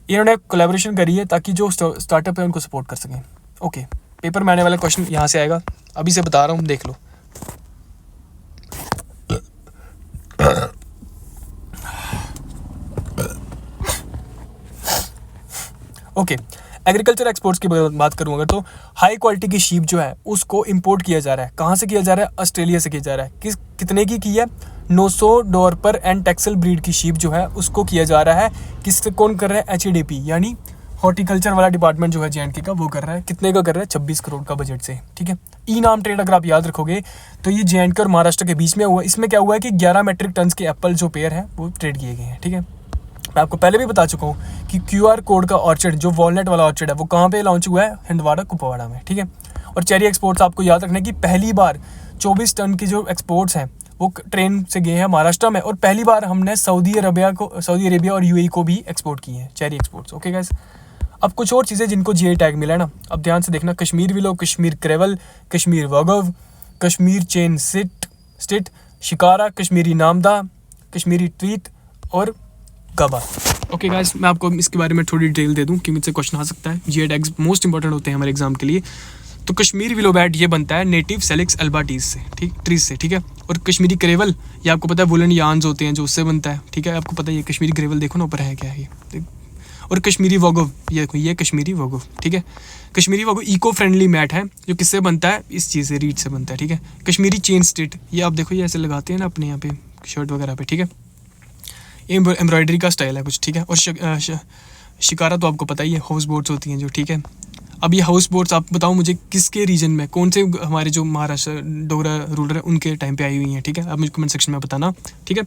इन्होंने कोलैबोरेशन करी है ताकि जो स्टार्टअप है उनको सपोर्ट कर सकें। ओके, पेपर में आने वाला क्वेश्चन यहाँ से आएगा, अभी से बता रहा हूँ, देख लो। ओके, एग्रीकल्चर एक्सपोर्ट्स की बात करूँ अगर, तो हाई क्वालिटी की शीप जो है उसको इंपोर्ट किया जा रहा है। कहाँ से किया जा रहा है? ऑस्ट्रेलिया से किया जा रहा है। कितने की है? $900 पर एंड टेक्सल ब्रीड की शीप जो है उसको किया जा रहा है। किससे, कौन कर रहा है? एचएडीपी यानी हॉर्टिकल्चर वाला डिपार्टमेंट जो है जेएंडके का, वो कर रहा है। कितने का कर रहा है? 26 करोड़ का बजट से। ठीक है, ई नाम ट्रेड अगर आप याद रखोगे तो ये जेएंडके और महाराष्ट्र के बीच में हुआ। इसमें क्या हुआ है कि 11 मेट्रिक टन के एप्पल जो पेयर है वो ट्रेड किए गए हैं। ठीक है, मैं आपको पहले भी बता चुका हूँ कि क्यूआर कोड का ऑर्चर्ड, जो वॉलनट वाला ऑर्चर्ड है, वो कहाँ पे लॉन्च हुआ है? हंदवाड़ा कुपवाड़ा में। ठीक है, और चेरी एक्सपोर्ट्स आपको याद रखना कि पहली बार 24 टन की जो एक्सपोर्ट्स हैं वो ट्रेन से गए हैं महाराष्ट्र में, और पहली बार हमने सऊदी अरेबिया और यूएई को भी एक्सपोर्ट किए हैं चेरी एक्सपोर्ट्स। ओके गाइस, अब कुछ और चीज़ें जिनको जीआई टैग मिला है ना, अब ध्यान से देखना। Kashmir willow, Kashmir क्रेवल, Kashmir वगव, Kashmir chain स्टिट, shikara, Kashmiri नामदा, Kashmiri tweet और गबा। ओके गाइस, मैं आपको इसके बारे में थोड़ी डिटेल दे दूं क्योंकि मुझसे क्वेश्चन आ सकता है। जीआई टैग्स मोस्ट इंपॉर्टेंट होते हैं हमारे एग्जाम के लिए। तो कश्मीरी विलो बैट ये बनता है नेटिव सेलेक्स अल्बा ट्रीज से। ठीक है, और कश्मीरी क्रेवल ये आपको पता है वुलन यार्न्स होते हैं जो उससे बनता है। ठीक है, आपको पता है ये कश्मीरी क्रेवल, देखो ना ऊपर है क्या है ये। और कश्मीरी वोगव, ये कश्मीरी वोगव। ठीक है, कश्मीरी वोगव इको फ्रेंडली मैट है जो किससे बनता है? इस चीज़ से, रीड से बनता है। ठीक है, कश्मीरी चेन स्टिट, ये आप देखो ये ऐसे लगाते हैं ना अपने यहाँ पे शर्ट वगैरह पे। ठीक है, एम्ब्रॉयडरी का स्टाइल है कुछ। ठीक है, और शिकारा तो आपको पता ही है, हाउस बोट्स होती हैं जो। ठीक है, अब ये हाउस बोट्स आप बताओ मुझे किसके रीजन में, कौन से हमारे जो महाराष्ट्र डोगरा रूलर है उनके टाइम पे आई हुई हैं। ठीक है, आप मुझे कमेंट सेक्शन में बताना। ठीक है,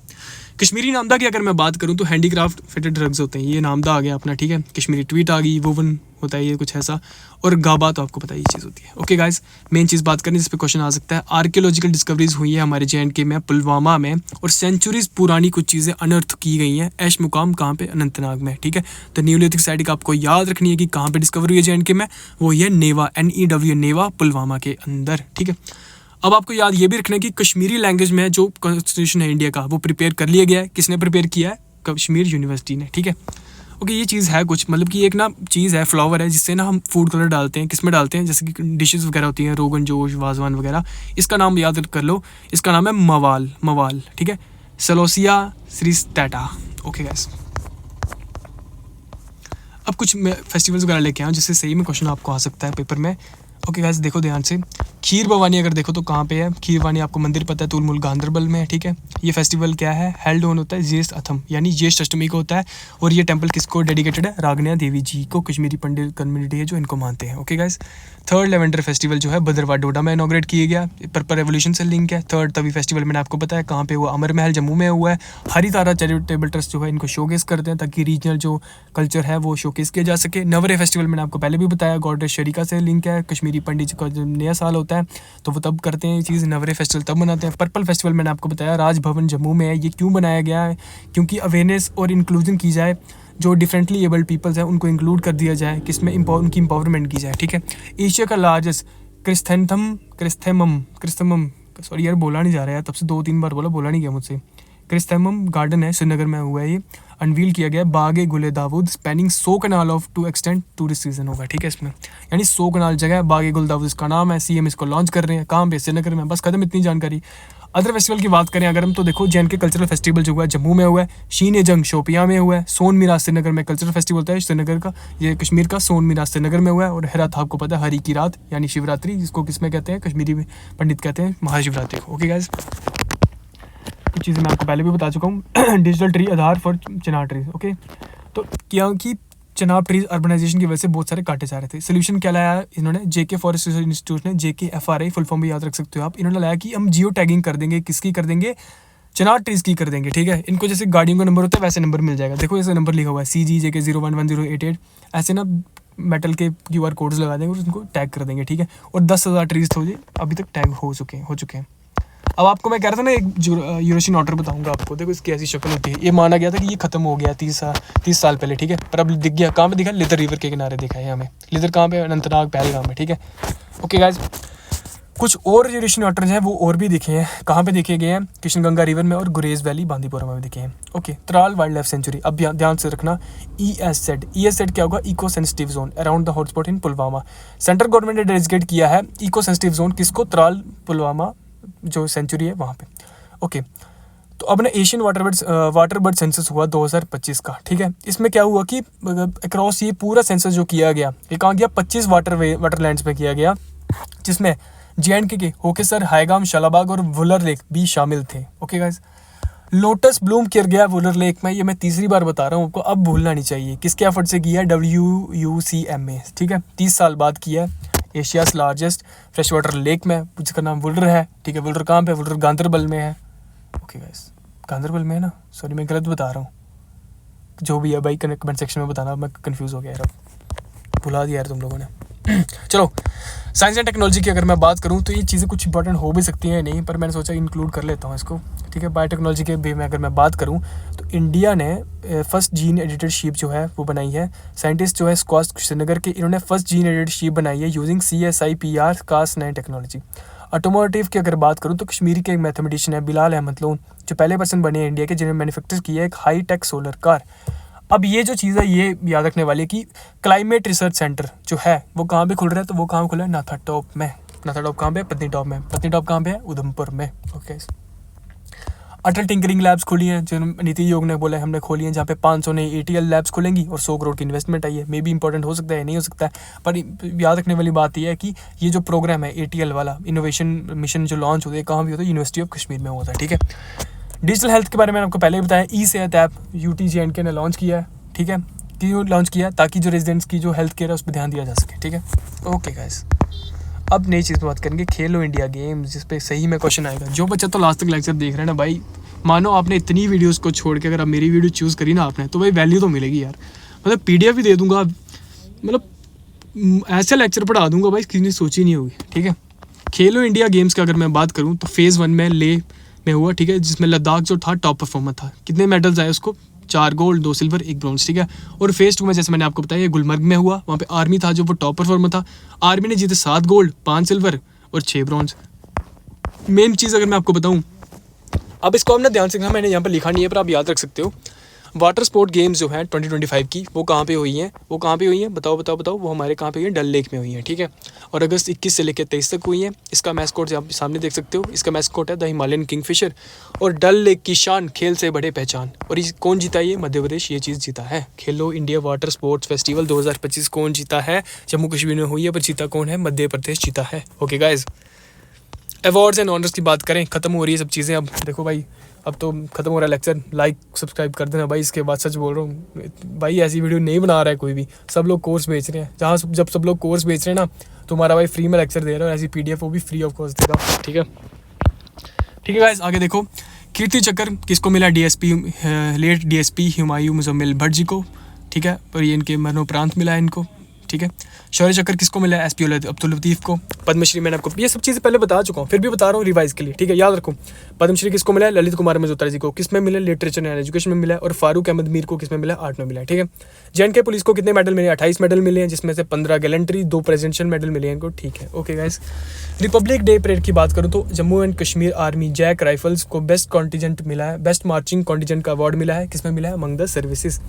कश्मीरी नामदा की अगर मैं बात करूँ तो हैंडीक्राफ्ट फिटेड ड्रग्स होते हैं, ये नामदा आ गया अपना। ठीक है, कश्मीरी ट्वीट आ गई, वोवन होता है ये कुछ ऐसा, और गाबा तो आपको पता ही चीज़ होती है। ओके गाइस, मेन चीज़ बात करनी जिस पे क्वेश्चन आ सकता है, आर्कियोलॉजिकल डिस्कवरीज हुई है हमारे जेएंडके में, पुलवामा में, और सेंचुरीज पुरानी कुछ चीज़ें अनर्थ की गई हैं। ऐश मुकाम कहाँ पे? अनंतनाग में। ठीक है, तो न्यूलिथिक साइट का आपको याद रखनी है कि कहाँ पे डिस्कवर हुई है जेएंडके में, वो ये नेवा, NEW नेवा, पुलवामा के अंदर। ठीक है, अब आपको याद ये भी रखना है कि कश्मीरी लैंग्वेज में जो कॉन्स्टिट्यूशन है इंडिया का वो प्रिपेयर कर लिया गया है। किसने प्रिपेयर किया है? कश्मीर यूनिवर्सिटी ने। ठीक है, ओके, ये चीज़ है कुछ, मतलब कि एक ना चीज़ है, फ्लावर है, जिससे ना हम फूड कलर डालते हैं। किस में डालते हैं? जैसे कि डिशेस वगैरह होती हैं, रोगन जोश, वाजवान वगैरह। इसका नाम याद कर लो, इसका नाम है मवाल। ठीक है, सलोसिया श्रीस्टैटा। ओके गाइस, अब कुछ मैं फेस्टिवल्स वगैरह लेके आऊँ जिससे सही में क्वेश्चन आपको आ सकता है पेपर में। ओके गाइस, देखो ध्यान से, खीर भवानी अगर देखो तो कहाँ पे है? खीर भवानी आपको मंदिर पता है, तुलमुल गांधरबल में है। ठीक है, ये फेस्टिवल क्या है? हेल्ड ऑन होता है ज्येष्ठ अथम यानी ज्येष्ठ अष्टमी को होता है, और ये टेंपल किसको डेडिकेटेड है? रागनिया देवी जी को, कश्मीरी पंडित कम्युनिटी है जो इनको मानते हैं। Okay guys, third lavender festival जो है भद्रवाह डोडा में इनॉग्रेट किया गया, पर्पल रेवोल्यूशन से लिंक है। थर्ड तवी फेस्टिवल मैंने आपको पता है कहाँ पे हुआ? अमर महल जम्मू में हुआ है। हरी तारा चैरिटेबल ट्रस्ट जो है इनको शोकेस करते हैं ताकि रीजनल जो कल्चर है वो शोकेस किया जा सके। नवरे फेस्टिवल मैंने आपको पहले भी बताया, गॉडेस शरीका से लिंक है। कश्मीरी पंडित का जो नया साल होता है तो वो तब करते हैं ये चीज़, नवरे फेस्टिवल तब मनाते हैं। पर्पल फेस्टिवल मैंने आपको बताया राजभवन जम्मू में है। ये क्यों बनाया गया है? क्योंकि अवेयरनेस और इंक्लूजन की जाए, जो डिफरेंटली एबल्ड पीपल्स हैं उनको इंक्लूड कर दिया जाए, किसमें उनकी एम्पावरमेंट की जाए। ठीक है, एशिया का लार्जेस्ट क्रिस्थेमम सॉरी यार बोला नहीं जा रहा है, तब से 2-3 बार बोला नहीं गया मुझसे। क्रिस्थेमम गार्डन है, श्रीनगर में हुआ है, ये अनवील किया गया। Bage Gule Daud spanning 100 kanal of to extend tourist season होगा। ठीक है, इसमें यानी 100 कनाल जगह है, बागे गुल दाऊद इसका नाम है। CM इसको लॉन्च कर रहे हैं, कहाँ पे? श्रीनगर में। बस खत्म, इतनी जानकारी। अदर फेस्टिवल की बात करें अगर हम तो देखो जे के कल्चरल फेस्टिवल जो हुआ है जम्मू में हुआ है, शीन ए जंग शोपियाँ में हुआ है, सोन मीराज श्रीनगर में कल्चरल फेस्टिवल होता है श्रीनगर का, ये कश्मीर का सोन मीराज श्रीनगर में हुआ है। और हेरात आपको पता है हरी की रात यानी शिवरात्रि, जिसको किस में कहते हैं कश्मीरी में पंडित कहते हैं महाशिवरात्रि को। ओके गाइस, कुछ चीज़ें मैं आपको पहले भी बता चुका हूँ। Digital tree Aadhaar for Chenab trees. Okay, तो क्योंकि चिनाब ट्रीज अर्बनाइजेशन की वजह से बहुत सारे काटे जा रहे थे, सोल्यूशन क्या लाया इन्होंने, जेके फॉरेस्ट रिसर्च इंस्टीट्यूट ने, JKFRI फुल फॉर्म भी याद रख सकते हो आप। इन्होंने लाया कि हम जियो टैगिंग कर देंगे, किसकी कर देंगे, चिनाब ट्रीज की कर देंगे। ठीक है, इनको जैसे गाड़ियों का नंबर होता है वैसे नंबर मिल जाएगा। देखो ऐसे नंबर लिखा हुआ है CG JK 011088, ऐसे ना मेटल के QR कोड्स लगा देंगे और उनको टैग कर देंगे। ठीक है, और 10,000 ट्रीज तो अभी तक टैग हो चुके हैं। अब आपको मैं कह रहा था ना एक यूरेशियन ऑटर बताऊंगा आपको। देखो इसकी ऐसी शक्ल होती है, ये माना गया था कि ये खत्म हो गया 30 साल पहले। ठीक है, पर अब दिख गया, कहाँ पे दिखा, लिदर रिवर के किनारे दिखा है हमें। लिदर कहाँ पे, अनंतनाग पहलगाम में। ठीक है, ओके गाइस, कुछ और यूरेशियन ऑटर्स हैं वो और भी दिखे हैं। कहाँ पे देखे गए हैं, कृष्णगंगा रिवर में और गुरेज वैली बांदीपुरा में भी दिखे हैं। Okay, Tral wildlife sanctuary, अब ध्यान से रखना, ESZ क्या होगा, eco sensitive zone around the hotspot in Pulwama. Central government ने डेजिग्नेट किया है इको सेंसिटिव जोन किसको, त्राल पुलवामा जो सेंचुरी है वहाँ पे। ओके, तो अब ना एशियन वाटर बर्ड सेंसस हुआ 2025 का। ठीक है, इसमें क्या हुआ कि अक्रॉस ये पूरा सेंसस जो किया गया, ये कहाँ गया, 25 वाटरलैंड्स में किया गया, जिसमें JNK के होकेसर, हाईगाम, शालाबाग और वुलर लेक भी शामिल थे। ओके गाइस, लोटस ब्लूम किया गया वुलर लेक में, ये मैं तीसरी बार बता रहा हूँ आपको, अब भूलना नहीं चाहिए। किसके एफर्ट से किया है, WUCMA। ठीक है, 30 साल बाद किया है। Asia's largest fresh water lake में, जिसका नाम वुलर है। ठीक है, वुलर कहाँ पे, वुलर गांदरबल में है। ओके गाइस, गांदरबल में है ना, सॉरी मैं गलत बता रहा हूँ, जो भी है भाई कमेंट सेक्शन में बताना, मैं कंफ्यूज हो गया यार, भुला दिया यार तुम लोगों ने। चलो, साइंस एंड टेक्नोलॉजी की अगर मैं बात करूँ तो ये चीज़ें कुछ इंपॉर्टेंट हो भी सकती हैं नहीं, पर मैंने सोचा इंक्लूड कर लेता हूँ इसको। ठीक है, बायोटेक्नोलॉजी के भी में अगर मैं बात करूँ तो इंडिया ने फर्स्ट जीन एडिटेड शीप जो है वो बनाई है। साइंटिस्ट जो है स्क्वाश श्रीनगर के, इन्होंने फर्स्ट जीन एडिटेड शीप बनाई है using CSIPR Cas9 technology. Automotive की अगर बात करूँ तो कश्मीरी के एक मैथमेटिशियन है बिलाल अहमद लोन, जो पहले पर्सन बने हैं इंडिया के जिन्होंने मैन्युफैक्चर किया है एक हाई टेक सोलर कार। अब ये जो चीज़ है ये याद रखने वाली है कि क्लाइमेट रिसर्च सेंटर जो है वो कहाँ पे खुल रहा है, तो वो कहाँ खुला है, नाथाटॉप में। नाथाटॉप कहाँ पे है, पत्नीटॉप में। पत्नीटॉप कहाँ पे है, उधमपुर में। ओके, अटल टिंकरिंग लैब्स खुली हैं, जो नीति आयोग ने बोला है हमने खोली हैं, जहाँ पे 500 नई ATL लैब्स खुलेंगी और 100 करोड़ की इन्वेस्टमेंट आई है। मे भी इंपॉर्टेंट हो सकता है, नहीं हो सकता है, पर याद रखने वाली बात यह है कि ये जो प्रोग्राम है ATL वाला इनोवेशन मिशन जो लॉन्च होता है कहाँ भी होता है, यूनिवर्सिटी ऑफ कश्मीर में होता है। ठीक है, डिजिटल हेल्थ के बारे में आपको पहले ही बताया, E-सेहत ऐप UTJNK ने लॉन्च किया है। ठीक है, क्यों लॉन्च किया, ताकि जो रेजिडेंट्स की जो हेल्थ केयर है उस पर ध्यान दिया जा सके। ठीक है, ओके गाइस, अब नई चीज़ पर बात करेंगे, खेलो इंडिया गेम्स, जिस पे सही में क्वेश्चन आएगा। जो बच्चा तो लास्ट तक लेक्चर देख रहे हैं ना भाई, मानो आपने इतनी वीडियोस को छोड़ के अगर आप मेरी वीडियो चूज़ करी ना आपने, तो भाई वैल्यू तो मिलेगी यार। मतलब PDF भी दे दूंगा, मतलब ऐसे लेक्चर पढ़ा दूंगा भाई किसी ने सोची नहीं होगी। ठीक है, खेलो इंडिया गेम्स की अगर मैं बात करूँ तो फेज़ 1 में ले में हुआ। ठीक है, जिसमें लद्दाख जो था टॉप परफॉर्मर था। कितने मेडल्स आए उसको, 4 गोल्ड 2 सिल्वर 1 ब्रॉन्ज। ठीक है, और फेज़ 2 में जैसे मैंने आपको बताया ये गुलमर्ग में हुआ, वहाँ पे आर्मी था जो वो टॉप परफॉर्मर था। आर्मी ने जीते 7 गोल्ड 5 सिल्वर और 6 ब्रॉन्ज। मेन चीज़ अगर मैं आपको बताऊँ, अब इसको हमने ध्यान से रखना, मैंने यहाँ पर लिखा नहीं है पर आप याद रख सकते हो। वाटर स्पोर्ट गेम्स जो हैं 2025 की वो कहाँ पे हुई हैं, वो कहाँ पे हुई हैं, बताओ, वो हमारे कहाँ पे हुई हैं, डल लेक में हुई हैं। ठीक है, और अगस्त 21 से लेकर 23 तक हुई हैं। इसका मैस्कोट आप सामने देख सकते हो, इसका मैस्कोट है द हिमालयन किंगफिशर। और डल लेक की शान, खेल से बड़े पहचान। और ये कौन जीता, ये मध्य प्रदेश ये चीज़ जीता है। खेलो इंडिया वाटर स्पोर्ट्स फेस्टिवल 2025 कौन जीता है, जम्मू कश्मीर में हुई है, पर जीता कौन है, मध्य प्रदेश जीता है। Okay guys, awards and honours की बात करें, ख़त्म हो रही है सब चीज़ें। अब देखो भाई, अब तो ख़त्म हो रहा है लेक्चर, लाइक सब्सक्राइब कर देना भाई। इसके बाद सच बोल रहा हूँ भाई, ऐसी वीडियो नहीं बना रहा है कोई भी, सब लोग कोर्स बेच रहे हैं। जहाँ जब सब लोग कोर्स बेच रहे हैं ना, तुम्हारा भाई फ्री में लेक्चर दे रहा है, ऐसी PDF वो भी फ्री ऑफ कॉस्ट दे रहा हूँ। ठीक है गाइस, आगे देखो, कीर्ति चक्र किसको मिला, लेट DSP हुमायूं मुजम्मिल भट्ट जी को। ठीक है, और ये इनके मरणोपरांत मिला है इनको। ठीक है, शौर्य चक्र किसको मिला है, SP अब्दुल लतीफ़ को। पद्मश्री मैंने आपको ये सब चीज़ें पहले बता चुका हूँ, फिर भी बता रहा हूँ रिवाइज के लिए। ठीक है, याद रखो, पद्मश्री किसको मिला है, ललित कुमार मजूमदार जी को। किस में मिला, लिटरेचर एंड एजुकेशन में मिला है। और फारूक अहमद मीर को किस में मिला, आर्ट में मिला है। ठीक है, JNK पुलिस को कितने मेडल मिले, 28 मेडल मिले हैं, जिसमें से 15 गैलेंट्री 2 प्रेसिडेंशियल मेडल मिले हैं इनको। ठीक है, okay guys, republic day parade की बात करूँ तो Jammu and Kashmir army JAK rifles को बेस्ट कॉन्टीजेंट मिला है, बेस्ट मार्चिंग कॉन्टीजेंट का अवार्ड मिला है। किसमें मिला है, अमंग द सर्विसेज।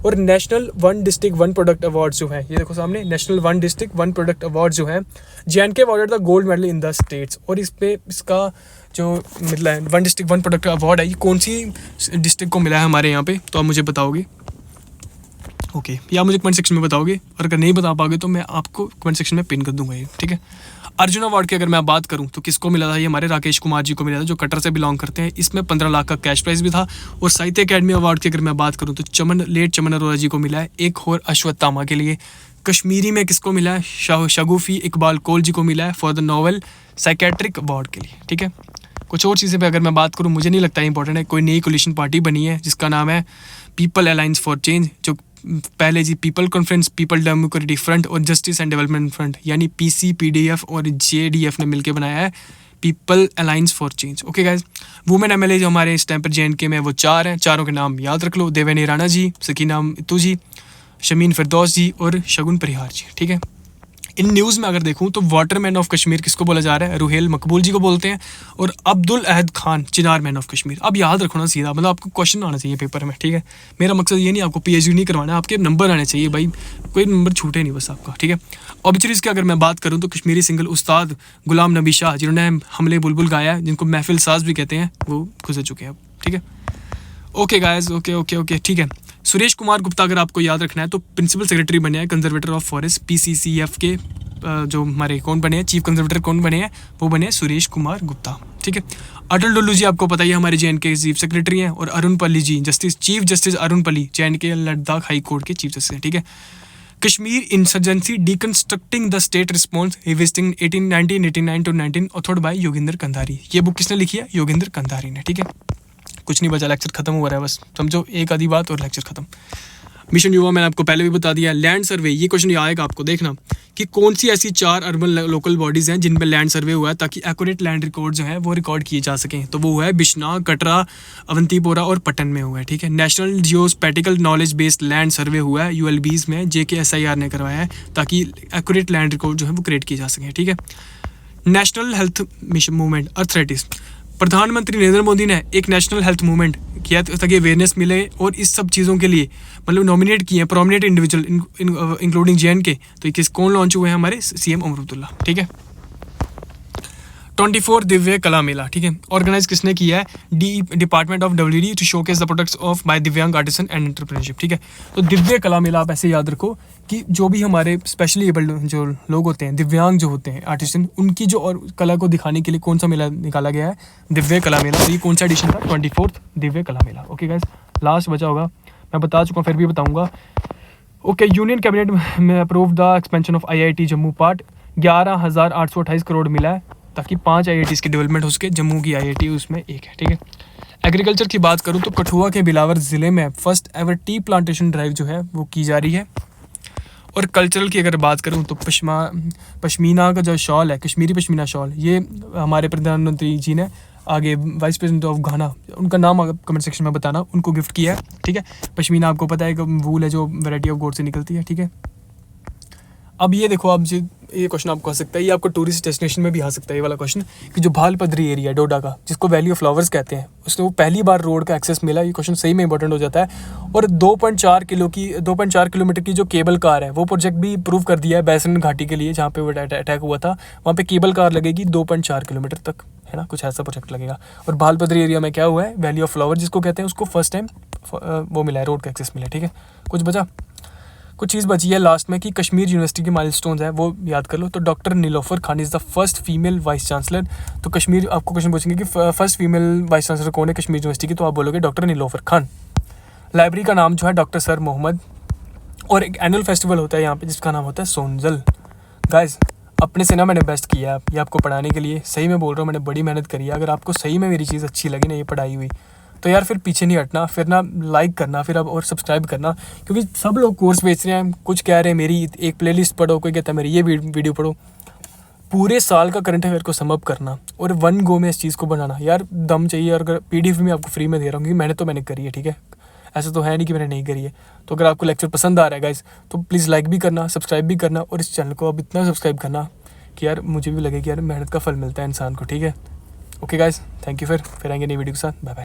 और नेशनल 1 डिस्ट्रिक्ट 1 प्रोडक्ट अवार्ड जो है, ये देखो सामने, ने national one district one product award जो है JNK awarded the gold medal in the states. और इस पे इसका जो मिला है one district one product award है, ये कौन सी डिस्ट्रिक्ट को मिला है हमारे यहाँ पे, तो आप मुझे बताओगे। ओके, या मुझे कमेंट सेक्शन में बताओगे, और अगर नहीं बता पाओगे तो मैं आपको कमेंट सेक्शन में पिन कर दूंगा ये, ठीक है। अर्जुन अवार्ड की अगर मैं बात करूं तो किसको मिला था, ये हमारे राकेश कुमार जी को मिला था, जो कटर से बिलोंग करते हैं। इसमें 15 लाख का कैश प्राइज भी था। और साहित्य अकेडमी अवार्ड की अगर मैं बात करूं तो चमन अरोड़ा जी को मिला है, एक और अश्वत्थामा के लिए। कश्मीरी में किसको मिला है, शगुफी इकबाल कोल जी को मिला है for the novel psychiatric award के लिए, ठीक है। कुछ और चीज़ें पे अगर मैं बात करूँ, मुझे नहीं लगता इंपॉर्टेंट है। कोई नई कोलिशन पार्टी बनी है जिसका नाम है पीपल अलायंस फॉर चेंज, जो पहले जी people conference, people democratic front और जस्टिस एंड डेवलपमेंट फ्रंट यानी PC, PDF और JDF ने मिलकर बनाया है people alliance for change. Okay guys, women MLA जो हमारे इस टाइम पर JNK में वो 4 हैं, चारों के नाम याद रख लो। देवेनी राणा जी, सकीना इतू जी, शमीन फिरदौस जी और शगुन परिहार जी, ठीक है। इन न्यूज़ में अगर देखूं तो वाटरमैन ऑफ कश्मीर किसको बोला जा रहा है, रुहेल मकबूल जी को बोलते हैं। और अब्दुल अहद खान चिनार मैन ऑफ कश्मीर। अब याद रखना सीधा, मतलब आपको क्वेश्चन आना चाहिए पेपर में, ठीक है। मेरा मकसद ये नहीं आपको PhD नहीं करवाना, आपके नंबर आने चाहिए भाई, कोई नंबर छूटे नहीं बस आपका, ठीक है। ऑब्चुरीज की अगर मैं बात करूँ तो कश्मीरी सिंगल उस्ताद गुलाम नबी शाह, जिन्होंने हमले बुलबुल गाया है, जिनको महफिल साज भी कहते हैं, वो गुजर चुके हैं अब, ठीक है। ओके गाइज, ओके, ठीक है। सुरेश कुमार गुप्ता अगर आपको याद रखना है तो प्रिंसिपल सेक्रेटरी बने हैं कंजर्वेटर ऑफ फॉरेस्ट PCCF के। जो हमारे कौन बने हैं, चीफ कंजर्वेटर कौन बने हैं, वो बने हैं सुरेश कुमार गुप्ता, ठीक है। अटल डुल्लू जी आपको पता ही है हमारे JNK के चीफ सेक्रेटरी हैं। और अरुण पल्ली जी chief justice Arun Palli JNK Ladakh high court के चीफ जस्टिस हैं, ठीक है। Kashmir insurgency deconstructing the state response revisiting 1989 to 19 authored by Yogendra Kandhari. ये बुक किसने लिखी है, योगेंद्र कंधारी ने, ठीक है। कुछ नहीं बचा, लेक्चर खत्म हुआ है बस, समझो एक आधी बात और लेक्चर खत्म। मिशन युवा मैंने आपको पहले भी बता दिया। लैंड सर्वे, ये क्वेश्चन आएगा आपको, देखना कि कौन सी ऐसी 4 अर्बन लोकल बॉडीज़ हैं जिनमें लैंड सर्वे हुआ है ताकि एक्यूरेट लैंड रिकॉर्ड जो है वो रिकॉर्ड किए जा सकें। तो वो है बिश्नाह, कटरा, अवंतीपोरा और पटन में हुआ है, ठीक है। National geospatial knowledge based land survey हुआ है ULBs में, JKSIR ने करवाया है ताकि एक्यूरेट लैंड रिकॉर्ड जो है वो क्रिएट किए जा सकें, ठीक है। National health mission movement arthritis, प्रधानमंत्री नरेंद्र मोदी ने एक नेशनल हेल्थ मूवमेंट किया ताकि अवेयरनेस मिले, और इस सब चीज़ों के लिए मतलब नॉमिनेट किए हैं प्रोमिनेंट इंडिविजुअल इंक्लूडिंग JNK। तो ये कौन लॉन्च हुए हैं, हमारे CM उमर अब्दुल्ला, ठीक है। 24 दिव्य कला मेला, ठीक है, ऑर्गेनाइज किसने किया है, department of WD to showcase the products of by दिव्यांग आर्टिसन एंड एंटरप्रेन्योरशिप, ठीक है। तो दिव्य कला मेला आप ऐसे याद रखो कि जो भी हमारे स्पेशली एबल्ड जो लोग होते हैं, दिव्यांग जो होते हैं आर्टिसन, उनकी जो और कला को दिखाने के लिए कौन सा मेला निकाला गया है, दिव्य कला मेला। तो ये कौन सा एडिशन था, 24th दिव्य कला मेला। ओके गाइस, लास्ट बचा होगा, मैं बता चुका हूँ फिर भी बताऊँगा। ओके, यूनियन कैबिनेट में approve the expansion of IIT Jammu part, 11,828 crore मिला है ताकि 5 IITs की डेवलपमेंट हो सके। जम्मू की IIT उसमें एक है, ठीक है। एग्रीकल्चर की बात करूँ तो कठुआ के बिलावर ज़िले में first ever tea plantation drive जो है वो की जा रही है। और कल्चरल की अगर बात करूँ तो पश्मीना का जो शॉल है, कश्मीरी पश्मीना शॉल, ये हमारे प्रधानमंत्री जी ने आगे वाइस प्रेसिडेंट ऑफ घाना, उनका नाम कमेंट सेक्शन में बताना, उनको गिफ्ट किया है, ठीक है। पश्मीना आपको पता है कि वूल है जो वैरायटी ऑफ गोट से निकलती है, ठीक है। अब ये देखो, आप ये क्वेश्चन आपको आ सकता है, ये आपको टूरिस्ट डेस्टिनेशन में भी आ सकता है ये वाला क्वेश्चन, कि जो भालपदरी एरिया डोडा का, जिसको वैली ऑफ फ्लावर्स कहते हैं, उसको वो पहली बार रोड का एक्सेस मिला। ये क्वेश्चन सही में इंपॉर्टेंट हो जाता है। और 2.4 किलोमीटर की जो केबल कार है, वो प्रोजेक्ट भी अप्रूव कर दिया है बैसन घाटी के लिए, जहाँ पे वो अटैक हुआ था, वहाँ पे केबल कार लगेगी 2.4 किलोमीटर तक, है ना, कुछ ऐसा प्रोजेक्ट लगेगा। और भालपदरी एरिया में क्या हुआ है, वैली ऑफ फ्लावर जिसको कहते हैं, उसको फर्स्ट टाइम वो मिला है, रोड का एक्सेस मिला है, ठीक है। कुछ चीज़ बची है लास्ट में कि कश्मीर यूनिवर्सिटी की माइलस्टोन्स है, वो याद कर लो। तो doctor Nilofar Khan is the first female vice chancellor. तो कश्मीर, आपको क्वेश्चन पूछेंगे कि फर्स्ट फीमेल वाइस चांसलर कौन है कश्मीर यूनिवर्सिटी की, तो आप बोलोगे डॉक्टर नीलोफर खान। लाइब्रेरी का नाम जो है डॉक्टर सर मोहम्मद। और एक एनुअल फेस्टिवल होता है यहाँ पे जिसका नाम होता है सोनजल। गाइज, अपने से ना मैंने बेस्ट किया है ये आपको पढ़ाने के लिए, सही में बोल रहा हूँ, मैंने बड़ी मेहनत करी है। अगर आपको सही में मेरी चीज़ अच्छी लगी ना, ये पढ़ाई हुई, तो यार फिर पीछे नहीं हटना, फिर ना लाइक करना, फिर अब और सब्सक्राइब करना, क्योंकि सब लोग कोर्स बेच रहे हैं। कुछ कह रहे हैं मेरी एक प्लेलिस्ट पढ़ो, कोई कहता है मेरी ये वीडियो पढ़ो। पूरे साल का करंट अफेयर को सम अप करना और वन गो में इस चीज़ को बनाना, यार दम चाहिए। और अगर PDF में आपको फ्री में दे रहा हूँ, क्योंकि मैंने करी है, ठीक है, ऐसा तो है नहीं कि मैंने नहीं करी है। तो अगर आपको लेक्चर पसंद आ रहा है गाइस, तो प्लीज़ लाइक भी करना, सब्सक्राइब भी करना, और इस चैनल को अब इतना सब्सक्राइब करना कि यार मुझे भी लगे कि यार मेहनत का फल मिलता है इंसान को, ठीक है। ओके गाइस, थैंक यू, फिर आएंगे नई वीडियो के साथ, बाय बाय।